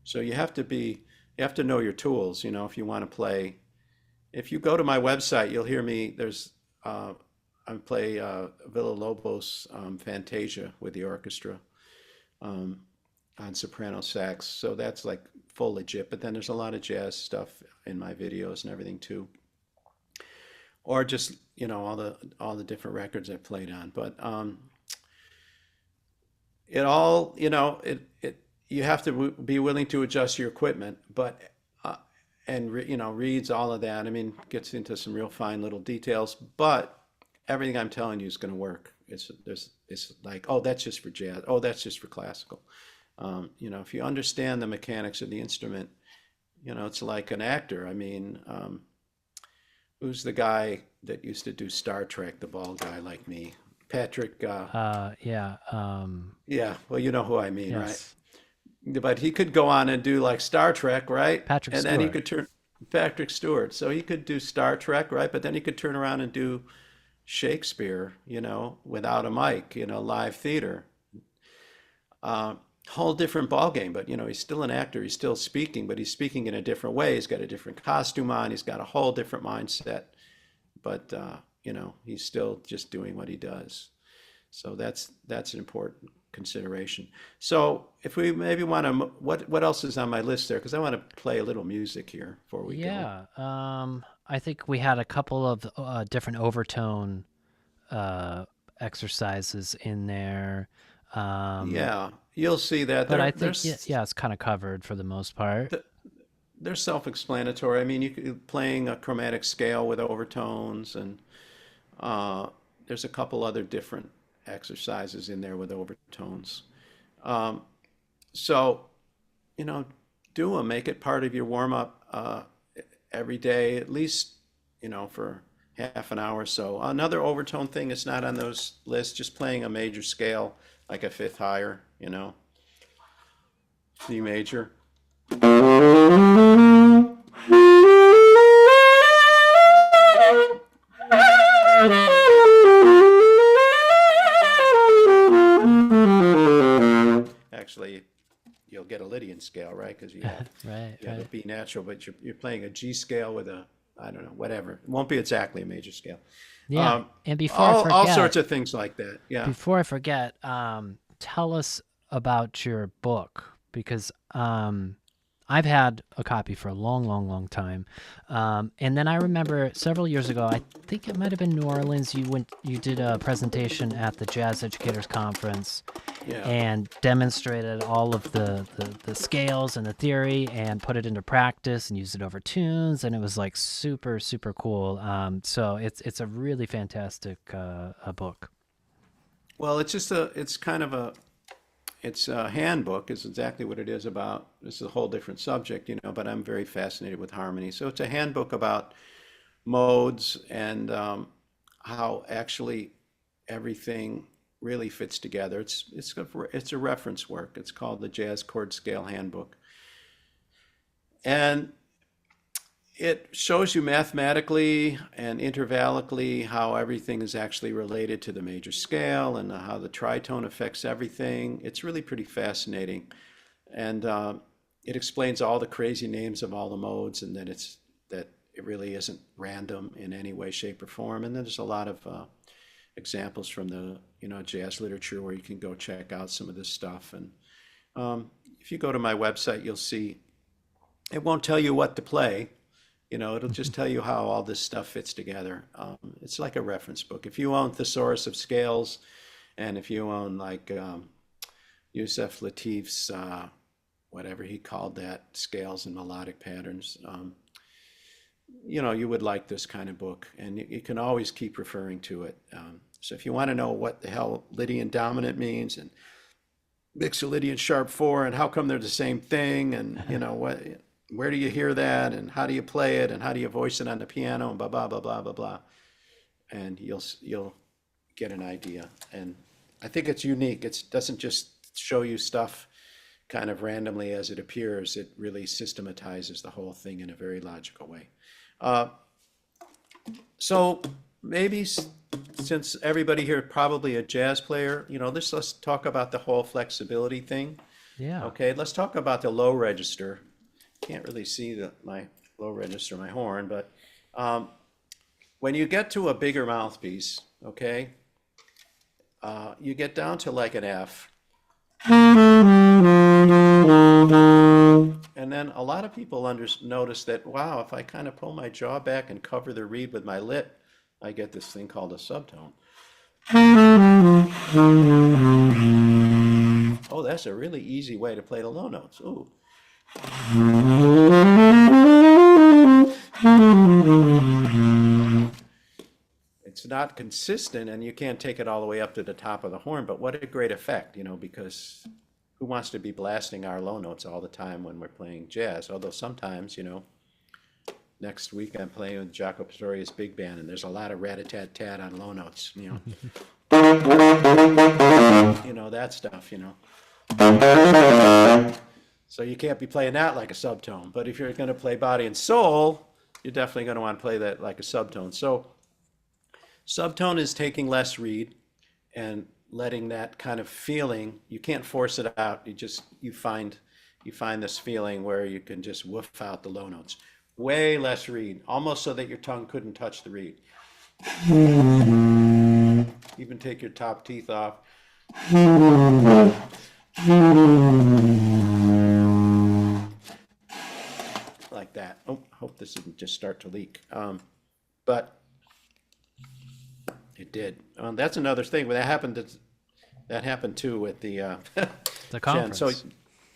Speaker 2: So you have to know your tools, if you want to play. If you go to my website, you'll hear me. I play Villa Lobos Fantasia with the orchestra um, on soprano sax. So that's like full legit. But then there's a lot of jazz stuff in my videos and everything too, or just all the different records I played on. But it all you have to be willing to adjust your equipment, but and reads all of that. I mean, gets into some real fine little details, but everything I'm telling you is going to work. It's like, oh, that's just for jazz. Oh, that's just for classical. If you understand the mechanics of the instrument, it's like an actor. I mean, who's the guy that used to do Star Trek, the bald guy like me? Patrick.
Speaker 1: Yeah.
Speaker 2: Yeah, well, you know who I mean, right?
Speaker 1: Yes.
Speaker 2: But he could go on and do like Star Trek, right?
Speaker 1: Patrick
Speaker 2: And then he
Speaker 1: Stewart.
Speaker 2: could turn Patrick Stewart. So he could do Star Trek, right? But then he could turn around and do Shakespeare, without a mic, live theater. Whole different ball game. But he's still an actor. He's still speaking, but he's speaking in a different way. He's got a different costume on. He's got a whole different mindset. But he's still just doing what he does. So that's an important consideration. So if we maybe want to, what else is on my list there? Because I want to play a little music here before we go.
Speaker 1: Yeah. I think we had a couple of different overtone exercises in there. Um,
Speaker 2: Yeah, you'll see that
Speaker 1: but I
Speaker 2: there
Speaker 1: think, yeah, yeah, it's kind of covered for the most part.
Speaker 2: they're self-explanatory. I mean, you could playing a chromatic scale with overtones, and uh, there's a couple other different exercises in there with overtones. Um, so, you know, do them. Make it part of your warm-up every day, at least, for half an hour or so. Another overtone thing is not on those lists, just playing a major scale, like a fifth higher, C major. Actually, you'll get a Lydian scale, right? Because
Speaker 1: Right,
Speaker 2: you have a
Speaker 1: right.
Speaker 2: B natural, but you're playing a G scale with a, I don't know, whatever. It won't be exactly a major scale.
Speaker 1: Yeah.
Speaker 2: Um,
Speaker 1: And before I
Speaker 2: all sorts
Speaker 1: forget,
Speaker 2: of things like that. Yeah.
Speaker 1: tell us about your book because I've had a copy for a long, long, long time. And then I remember several years ago, I think it might have been New Orleans. You did a presentation at the Jazz Educators Conference
Speaker 2: Yeah.
Speaker 1: and demonstrated all of the scales and the theory and put it into practice and used it over tunes. And it was like super, super cool. So it's a really fantastic a book.
Speaker 2: Well, it's kind of it's a handbook is exactly what it is about. This is a whole different subject, but I'm very fascinated with harmony. So it's a handbook about modes and how actually everything really fits together. It's a reference work. It's called the Jazz Chord Scale Handbook. And it shows you mathematically and intervallically how everything is actually related to the major scale and how the tritone affects everything. It's really pretty fascinating. And it explains all the crazy names of all the modes and that it really isn't random in any way, shape, or form. And then there's a lot of examples from the jazz literature where you can go check out some of this stuff. And if you go to my website, you'll see it won't tell you what to play. It'll just tell you how all this stuff fits together. It's like a reference book. If you own Thesaurus of Scales, and if you own like Yusef Latif's, whatever he called that, Scales and Melodic Patterns, you would like this kind of book. And you can always keep referring to it. So if you want to know what the hell Lydian dominant means and Mixolydian sharp four and how come they're the same thing and where do you hear that and how do you play it and how do you voice it on the piano and blah blah blah blah blah blah, and you'll get an idea. And I think it's unique. It doesn't just show you stuff kind of randomly as it appears. It really systematizes the whole thing in a very logical way. So maybe since everybody here is probably a jazz player, let's talk about the whole flexibility thing.
Speaker 1: Yeah.
Speaker 2: Okay, let's talk about the low register. Can't really see my low register, my horn, but when you get to a bigger mouthpiece, okay, you get down to like an F. And then a lot of people notice that, wow, if I kind of pull my jaw back and cover the reed with my lip, I get this thing called a subtone. Oh, that's a really easy way to play the low notes. Ooh. It's not consistent and you can't take it all the way up to the top of the horn, but what a great effect, because who wants to be blasting our low notes all the time when we're playing jazz? Although sometimes, next week I'm playing with Jaco Pastorius Big Band and there's a lot of rat-a-tat-tat on low notes, that stuff, So you can't be playing that like a subtone. But if you're going to play body and soul, you're definitely going to want to play that like a subtone. So subtone is taking less reed and letting that kind of feeling, you can't force it out. You find this feeling where you can just woof out the low notes. Way less reed, almost so that your tongue couldn't touch the reed. Even take your top teeth off. Like that. Oh, I hope this didn't just start to leak. But it did. That's another thing. That happened too with the
Speaker 1: The conference.
Speaker 2: So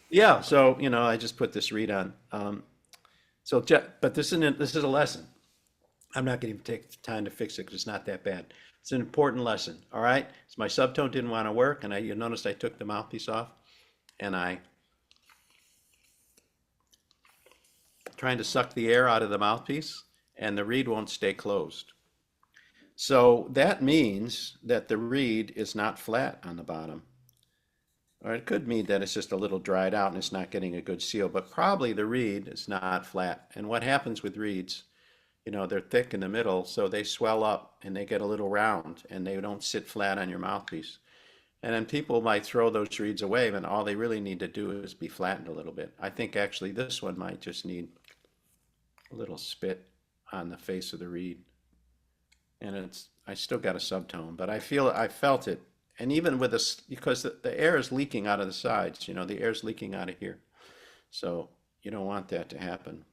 Speaker 2: yeah. So I just put this reed on. But this is a lesson. I'm not going to take the time to fix it because it's not that bad. It's an important lesson. All right. So my subtone didn't want to work, and you noticed I took the mouthpiece off, and I trying to suck the air out of the mouthpiece, and the reed won't stay closed. So that means that the reed is not flat on the bottom. Or it could mean that it's just a little dried out and it's not getting a good seal, but probably the reed is not flat. And what happens with reeds, they're thick in the middle, so they swell up and they get a little round and they don't sit flat on your mouthpiece. And then people might throw those reeds away, and all they really need to do is be flattened a little bit. I think actually this one might just need a little spit on the face of the reed. And I still got a subtone, but I felt it. And even with this, because the air is leaking out of the sides, the air is leaking out of here. So, You don't want that to happen.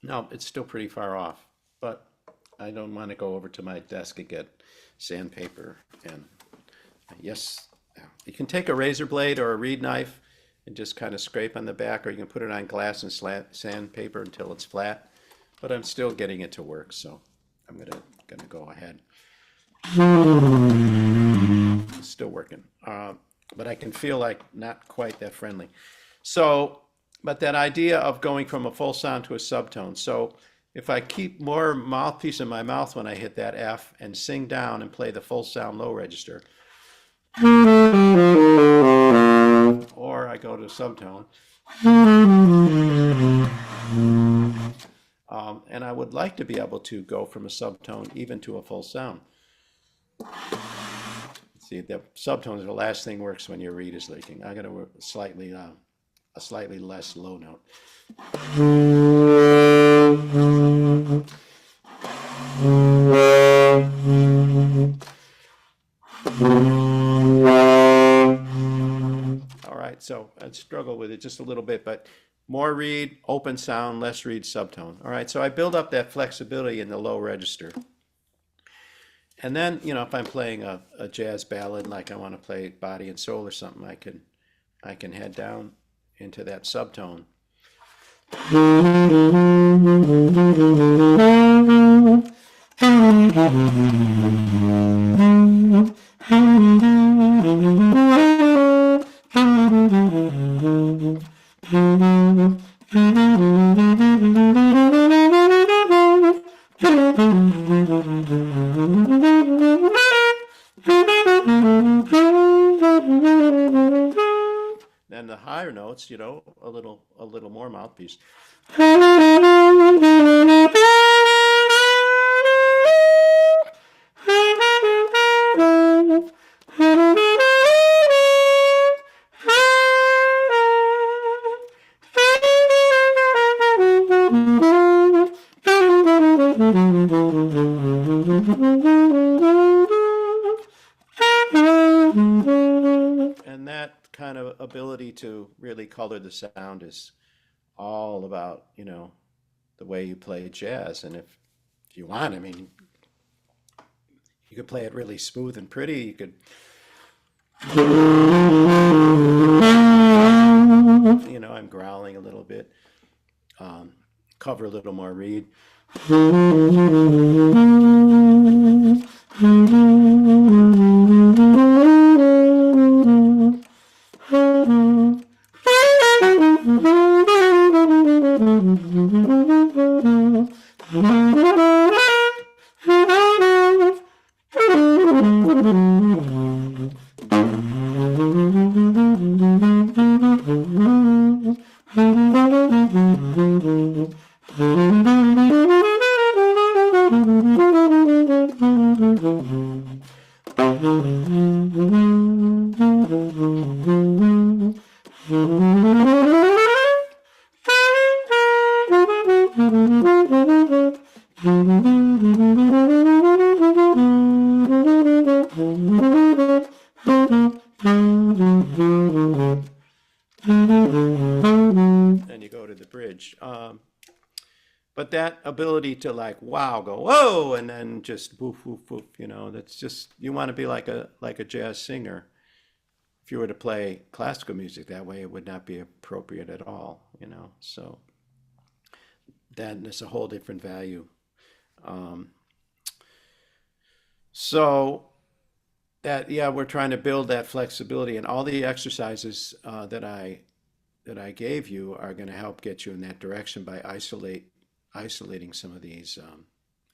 Speaker 2: No, it's still pretty far off, but I don't want to go over to my desk and get sandpaper. And yes, you can take a razor blade or a reed knife and just kind of scrape on the back, or you can put it on glass and sandpaper until it's flat. But I'm still getting it to work, so I'm gonna go ahead. It's still working, but I can feel like not quite that friendly. So, but that idea of going from a full sound to a subtone. So if I keep more mouthpiece in my mouth when I hit that F and sing down and play the full sound low register, or I go to subtone, and I would like to be able to go from a subtone even to a full sound. See, the subtones are the last thing works when your reed is leaking. I got to work a slightly less low note. All right, so I'd struggle with it just a little bit, but more reed, open sound, less reed, subtone. All right, so I build up that flexibility in the low register. And then, if I'm playing a jazz ballad, like I want to play Body and Soul or something, I can head down into that subtone. Then the higher notes, a little more mouthpiece. And that kind of ability to really color the sound is all about, the way you play jazz. And if you want, you could play it really smooth and pretty. You could, I'm growling a little bit, cover a little more reed. And you go to the bridge. But that ability to wow, go whoa, and then just woof woof woof, that's just, you want to be like a jazz singer. If you were to play classical music that way, it would not be appropriate at all, So that is a whole different value. So that, we're trying to build that flexibility, and all the exercises that I gave you are going to help get you in that direction by isolating some of these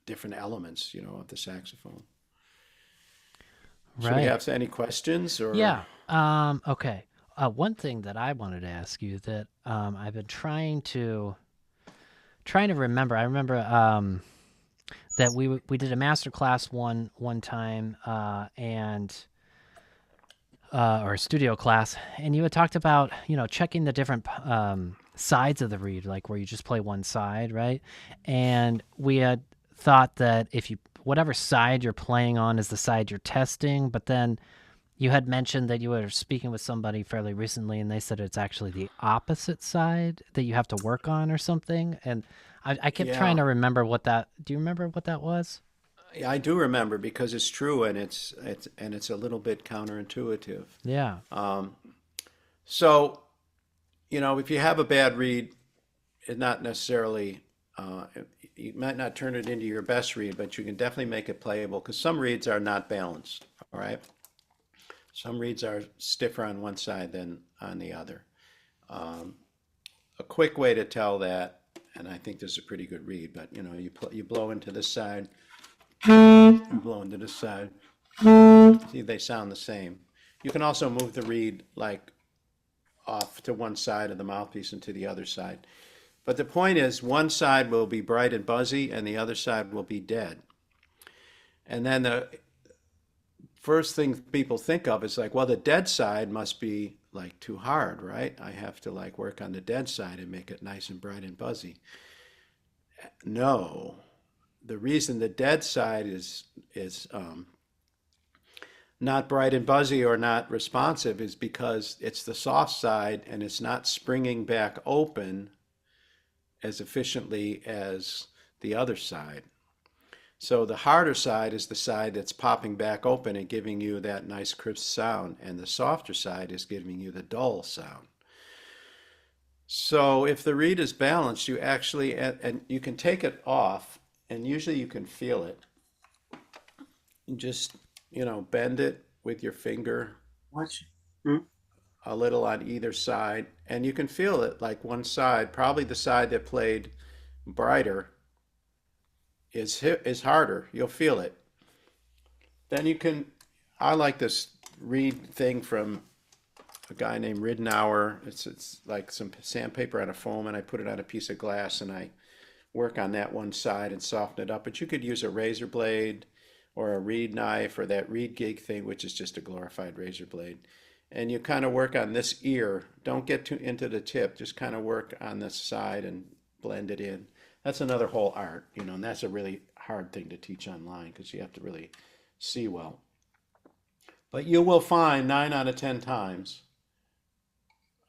Speaker 2: different elements, of the saxophone. Should we have any questions? Or
Speaker 1: Yeah. Okay. One thing that I wanted to ask you that I've been trying to remember. I remember that we did a Masterclass one time, and or a studio class, and you had talked about checking the different sides of the reed, like where you just play one side, right? And we had thought that if whatever side you're playing on is the side you're testing, but then You had mentioned that you were speaking with somebody fairly recently, and they said it's actually the opposite side that you have to work on or something. And I kept trying
Speaker 2: Yeah,
Speaker 1: to remember what that. Do you remember what that was?
Speaker 2: I do remember because it's true and it's a little bit counterintuitive.
Speaker 1: Yeah.
Speaker 2: Um, so, if you have a bad read, it not necessarily you might not turn it into your best read, but you can definitely make it playable because some reads are not balanced. All right, some reads are stiffer on one side than on the other. Um, a quick way to tell that, and I think this is a pretty good read, but you blow into this side, you blow into this side. See, they sound the same. You can also move the reed like off to one side of the mouthpiece and to the other side. But the point is, one side will be bright and buzzy, and the other side will be dead. And then the first thing people think of is like, well, the dead side must be like too hard, right? I have to like work on the dead side and make it nice and bright and buzzy. No, the reason the dead side is not bright and buzzy or not responsive is because it's the soft side and it's not springing back open as efficiently as the other side. So the harder side is the side that's popping back open and giving you that nice crisp sound, and the softer side is giving you the dull sound. So if the reed is balanced, you actually, and you can take it off, and usually you can feel it. You just, bend it with your finger
Speaker 3: Watch. Hmm?
Speaker 2: a little on either side, and you can feel it like one side, probably the side that played brighter, is harder. You'll feel it. Then you can, I like this reed thing from a guy named Ridenour. It's like some sandpaper on a foam, and I put it on a piece of glass, and I work on that one side and soften it up. But you could use a razor blade or a reed knife or that reed gig thing, which is just a glorified razor blade. And you kind of work on this ear. Don't get too into the tip. Just kind of work on this side and blend it in. That's another whole art, and that's a really hard thing to teach online because you have to really see well. But you will find 9 out of 10 times,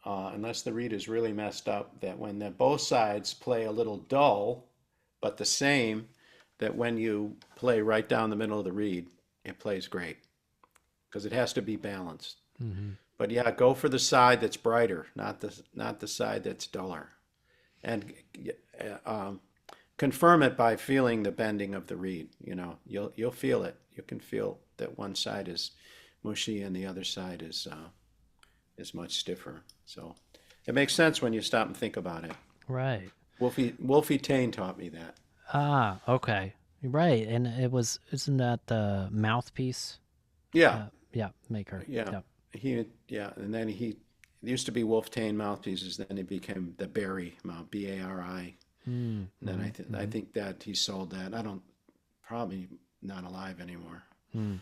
Speaker 2: unless the reed is really messed up, that when both sides play a little dull, but the same, that when you play right down the middle of the reed, it plays great because it has to be balanced.
Speaker 1: Mm-hmm.
Speaker 2: But yeah, go for the side that's brighter, not the side that's duller, and confirm it by feeling the bending of the reed. You'll feel it. You can feel that one side is mushy and the other side is much stiffer. So it makes sense when you stop and think about it.
Speaker 1: Right.
Speaker 2: Wolfie Tane taught me that.
Speaker 1: Ah, okay. Right. And isn't that the mouthpiece?
Speaker 2: Yeah,
Speaker 1: Yeah, maker.
Speaker 2: yeah.
Speaker 1: Yep.
Speaker 2: And then he it used to be Wolf Tane mouthpieces. Then it became the Barry mouth, Bari.
Speaker 1: Mm,
Speaker 2: Then
Speaker 1: mm-hmm,
Speaker 2: I
Speaker 1: mm-hmm.
Speaker 2: think that he sold that. I don't probably not alive anymore.
Speaker 1: Mm.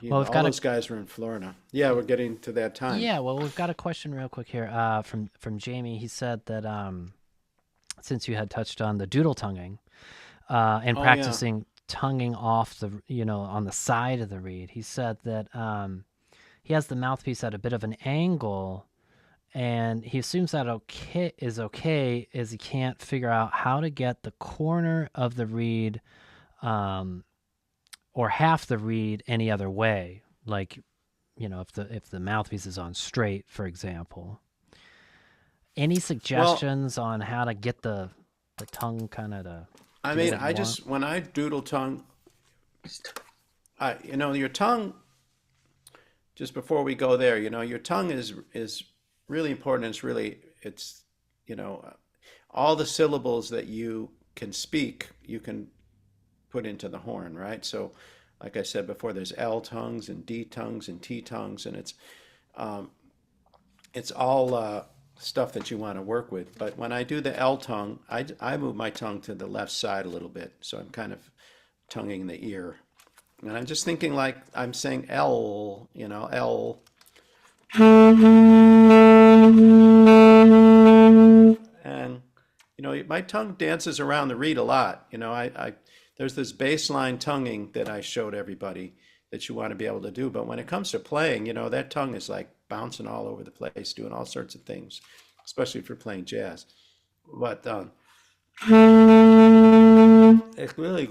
Speaker 1: Well, we've
Speaker 2: All
Speaker 1: got a
Speaker 2: those guys were in Florida. Yeah, we're getting to that time.
Speaker 1: yeah. Well, we've got a question real quick here. From Jamie. He said that since you had touched on the doodle tonguing, and
Speaker 2: Oh yeah.
Speaker 1: practicing tonguing off on the side of the reed, he said that he has the mouthpiece at a bit of an angle, and he assumes that is okay as he can't figure out how to get the corner of the reed um, or half the reed any other way. Like, if the mouthpiece is on straight, for example. Any
Speaker 2: Well,
Speaker 1: suggestions on how to get the tongue kind of to
Speaker 2: I
Speaker 1: do
Speaker 2: mean,
Speaker 1: what you
Speaker 2: I
Speaker 1: want?
Speaker 2: just when I doodle tongue, your tongue. Just before we go there, your tongue is really important. It's you know, all the syllables that you can speak, you can put into the horn, right? So, like I said before, there's L tongues and D tongues and T tongues, and um, it's all stuff that you want to work with. But when I do the L tongue, I move my tongue to the left side a little bit, so I'm kind of tonguing the ear, and I'm just thinking like I'm saying L, L, and my tongue dances around the reed a lot. I there's this baseline tonguing that I showed everybody that you want to be able to do. But when it comes to playing, that tongue is like bouncing all over the place, doing all sorts of things, especially if you're playing jazz. But it's really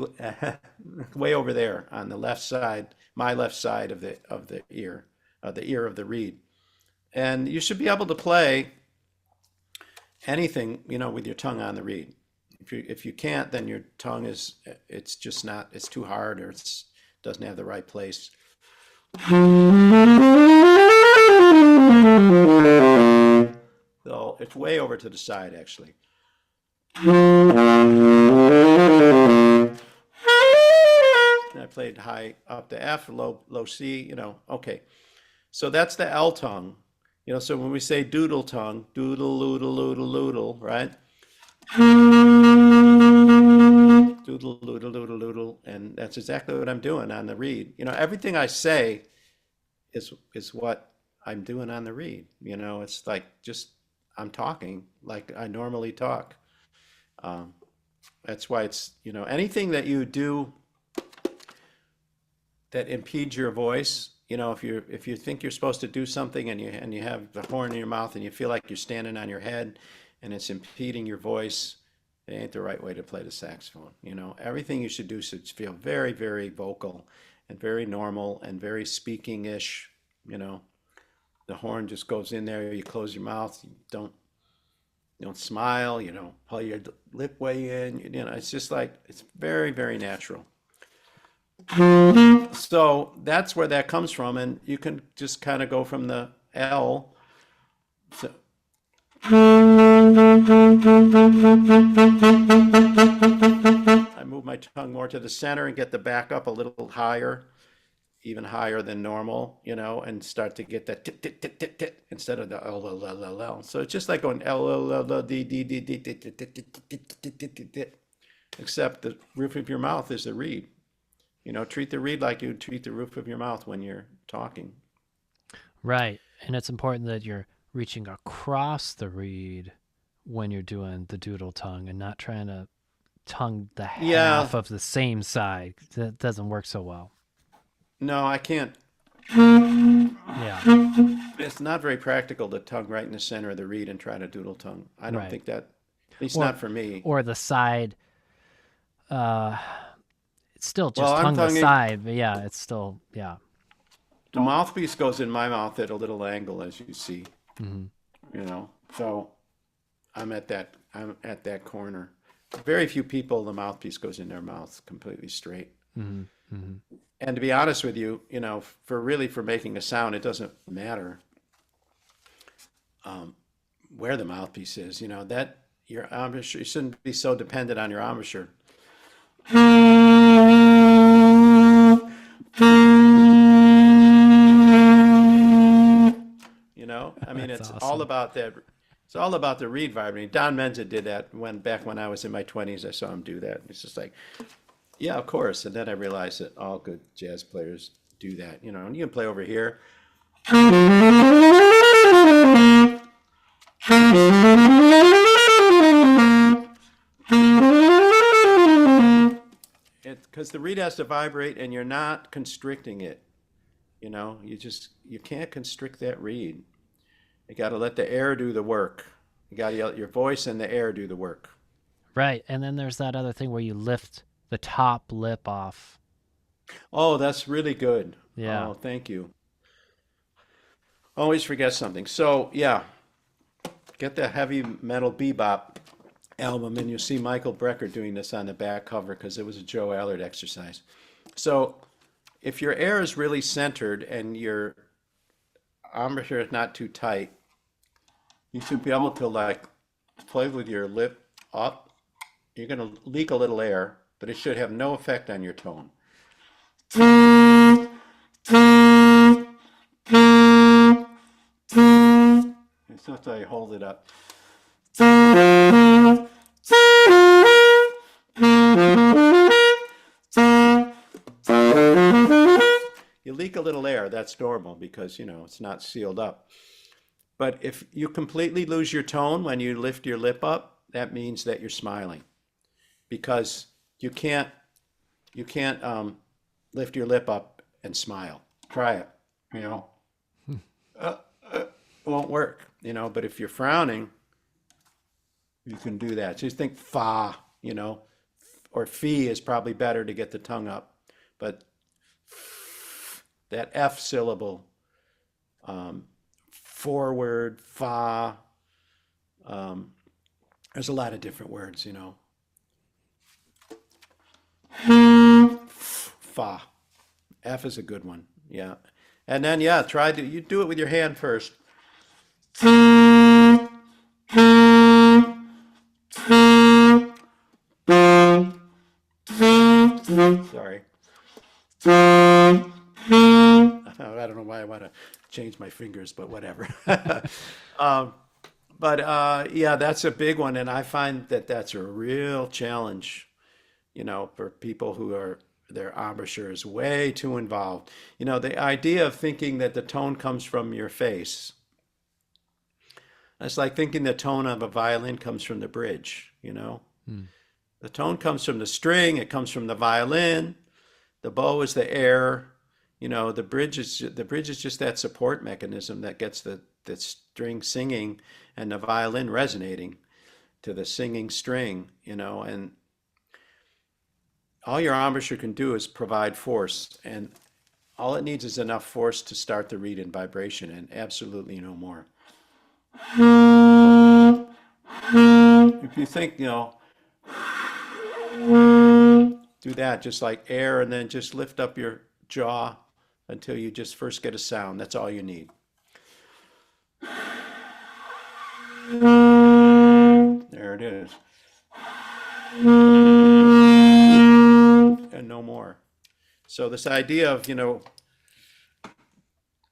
Speaker 2: way over there on the left side, my left side of the ear, the ear of the reed. And you should be able to play anything, with your tongue on the reed. If you can't, then your tongue it's just not, it's too hard, or it doesn't have the right place. So it's way over to the side, actually. I played high up to F, low C, okay. So that's the L tongue. So when we say doodle tongue, doodle, loodle, loodle, loodle, right? Doodle, loodle, loodle, loodle, and that's exactly what I'm doing on the reed. Everything I say is what I'm doing on the reed. It's like just I'm talking like I normally talk. That's why it's, anything that you do that impedes your voice, if you think you're supposed to do something and you have the horn in your mouth and you feel like you're standing on your head and it's impeding your voice, it ain't the right way to play the saxophone. Everything you should do should feel very, very vocal and very normal and very speaking-ish. The horn just goes in there, you close your mouth, you don't smile, pull your lip way in, it's just like, it's very, very natural. So that's where that comes from, and you can just kind of go from the L. So, I move my tongue more to the center and get the back up a little higher, even higher than normal, and start to get that tit, tit, tit, tit, tit, instead of the L, L, L, L, L. So it's just like going L, L, L, L, D, D, D, D, D, D, D, D, D, D, D, D, except the roof of your mouth is the reed. Treat the reed like you would treat the roof of your mouth when you're talking.
Speaker 1: Right. And it's important that you're reaching across the reed when you're doing the doodle tongue and not trying to tongue the half of the same side. That doesn't work so well.
Speaker 2: No, I can't.
Speaker 1: Yeah.
Speaker 2: It's not very practical to tongue right in the center of the reed and try to doodle tongue. I don't think that, at least not for me.
Speaker 1: Or the side, it's still just tongue the side, but yeah, it's still, yeah.
Speaker 2: The mouthpiece goes in my mouth at a little angle, as you see. So I'm at that corner. Very few people, the mouthpiece goes in their mouth completely straight. And to be honest with you, for making a sound, it doesn't matter where the mouthpiece is. That your embouchure, you shouldn't be so dependent on your embouchure. I mean, it's awesome. All about that. It's all about the reed vibrating. Don Menza did that back when I was in my 20s. I saw him do that. It's just like, yeah, of course. And then I realized that all good jazz players do that. And you can play over here. Because the reed has to vibrate and you're not constricting it. You can't constrict that reed. You got to let the air do the work. You got to let your voice and the air do the work.
Speaker 1: Right. And then there's that other thing where you lift the top lip off.
Speaker 2: Oh, that's really good.
Speaker 1: Yeah.
Speaker 2: Oh, thank you. Always forget something. So, yeah, get the Heavy Metal Bebop album, and you'll see Michael Brecker doing this on the back cover because it was a Joe Allard exercise. So if your air is really centered and your embouchure is not too tight, you should be able to play with your lip up. You're going to leak a little air, but it should have no effect on your tone. It's not that I hold it up. You leak a little air, that's normal because, it's not sealed up. But if you completely lose your tone when you lift your lip up, that means that you're smiling. Because you can't lift your lip up and smile. Try it, you know. Uh, it won't work, but if you're frowning, you can do that. So you think fa, or fee is probably better to get the tongue up. But that F syllable, um, forward, fa, um, there's a lot of different words. Fa. F is a good one. Yeah. And then, yeah, you do it with your hand first. Sorry. I don't know why I want to change my fingers, but whatever. um, but yeah, that's a big one, and I find that that's a real challenge, for people who are their embouchure is way too involved. The idea of thinking that the tone comes from your face. It's like thinking the tone of a violin comes from the bridge.
Speaker 1: Hmm.
Speaker 2: The tone comes from the string, it comes from the violin. The bow is the air. The bridge is just that support mechanism that gets the string singing and the violin resonating to the singing string. And all your embouchure can do is provide force, and all it needs is enough force to start the reed in vibration, and absolutely no more. If you think, do that, just like air, and then just lift up your jaw until you just first get a sound. That's all you need. There it is. And no more. So this idea of,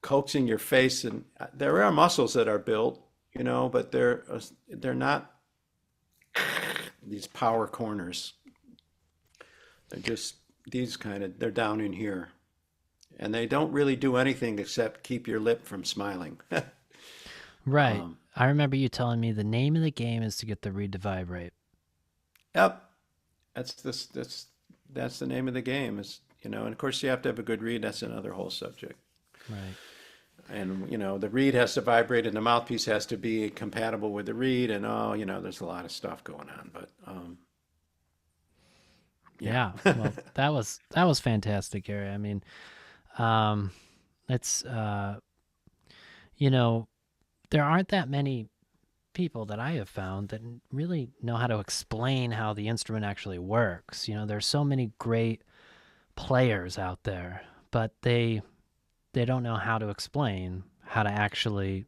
Speaker 2: coaxing your face, and there are muscles that are built, but they're not these power corners. They're just they're down in here. And they don't really do anything except keep your lip from smiling.
Speaker 1: Right.
Speaker 2: um,
Speaker 1: I remember you telling me the name of the game is to get the reed to vibrate.
Speaker 2: yep, that's the name of the game. And of course you have to have a good reed. That's another whole subject.
Speaker 1: Right.
Speaker 2: And the reed has to vibrate, and the mouthpiece has to be compatible with the reed, and there's a lot of stuff going on. But yeah.
Speaker 1: Yeah. Well, that was fantastic, Gary. I mean, um, it's you know, there aren't that many people that I have found that really know how to explain how the instrument actually works. There's so many great players out there, but they don't know how to explain how to actually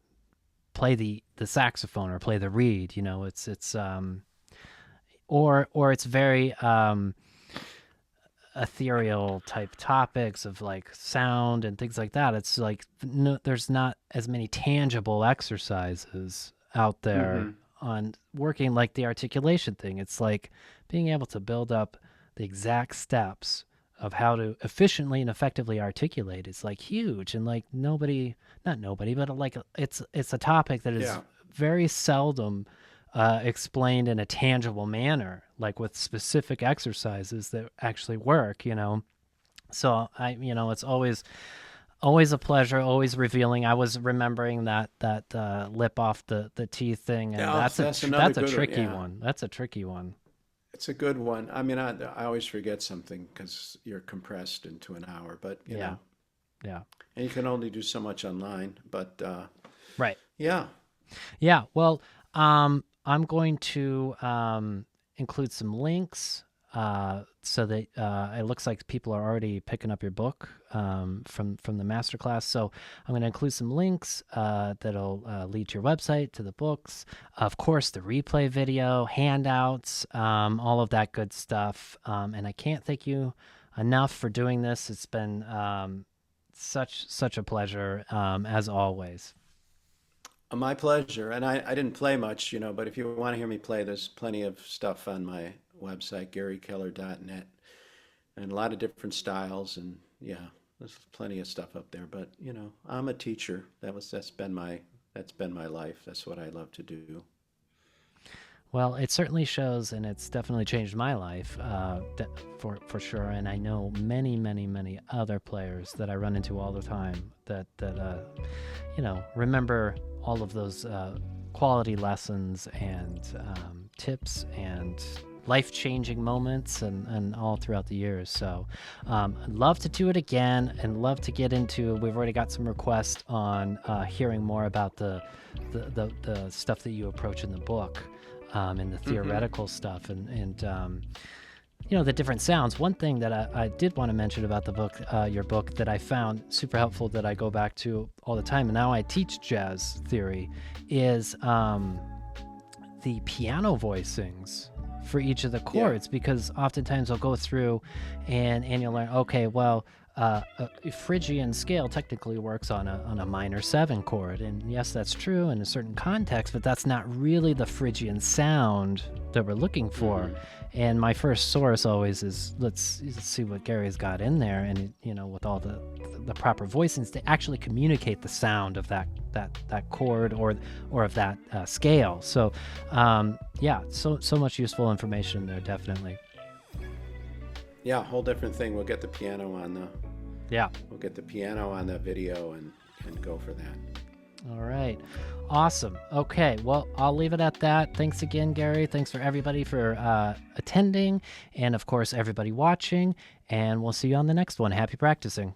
Speaker 1: play the saxophone or play the reed. It's or it's very ethereal type topics of like sound and things like that. It's like no, there's not as many tangible exercises out there
Speaker 2: Hmm.
Speaker 1: on working like the articulation thing. It's like being able to build up the exact steps of how to efficiently and effectively articulate is like huge, and like not nobody, but like it's a topic that is
Speaker 2: Yeah.
Speaker 1: very seldom explained in a tangible manner, like with specific exercises that actually work. So it's always a pleasure, always revealing. I was remembering that lip off the teeth thing, and
Speaker 2: Yeah, that's another
Speaker 1: that's a
Speaker 2: good one.
Speaker 1: tricky
Speaker 2: Yeah.
Speaker 1: one. That's a tricky one.
Speaker 2: It's a good one. I mean, I always forget something because you're compressed into an hour, but
Speaker 1: Yeah, yeah,
Speaker 2: and you can only do so much online. But
Speaker 1: right.
Speaker 2: yeah,
Speaker 1: Yeah, well, I'm going to include some links so that it looks like people are already picking up your book from the masterclass. So I'm going to include some links that'll lead to your website, to the books, of course, the replay video, handouts, all of that good stuff. And I can't thank you enough for doing this. It's been such a pleasure as always.
Speaker 2: my pleasure. And I didn't play much, but if you want to hear me play, there's plenty of stuff on my website, garykeller.net, and a lot of different styles. And yeah, there's plenty of stuff up there. But I'm a teacher. That's been my life. That's what I love to do.
Speaker 1: Well, it certainly shows, and it's definitely changed my life, for sure. And I know many, many, many other players that I run into all the time that remember all of those quality lessons and tips and life-changing moments and all throughout the years. So I'd love to do it again and love to get into, we've already got some requests on hearing more about the stuff that you approach in the book, and the theoretical stuff and the different sounds. One thing that I did want to mention about the book, your book, that I found super helpful, that I go back to all the time, and now I teach jazz theory, is the piano voicings for each of the chords, because oftentimes I'll go through and you'll learn, okay, well, Phrygian scale technically works on a minor 7 chord, and yes, that's true in a certain context, but that's not really the Phrygian sound that we're looking for. And my first source always is, let's see what Gary's got in there, and with all the proper voicings to actually communicate the sound of that chord or of that scale. So so much useful information there, definitely.
Speaker 2: Yeah, whole different thing. We'll get the piano on the We'll get the piano on the video and go for that.
Speaker 1: All right. Awesome. Okay. Well, I'll leave it at that. Thanks again, Gary. Thanks for everybody for attending, and of course, everybody watching. And we'll see you on the next one. Happy practicing.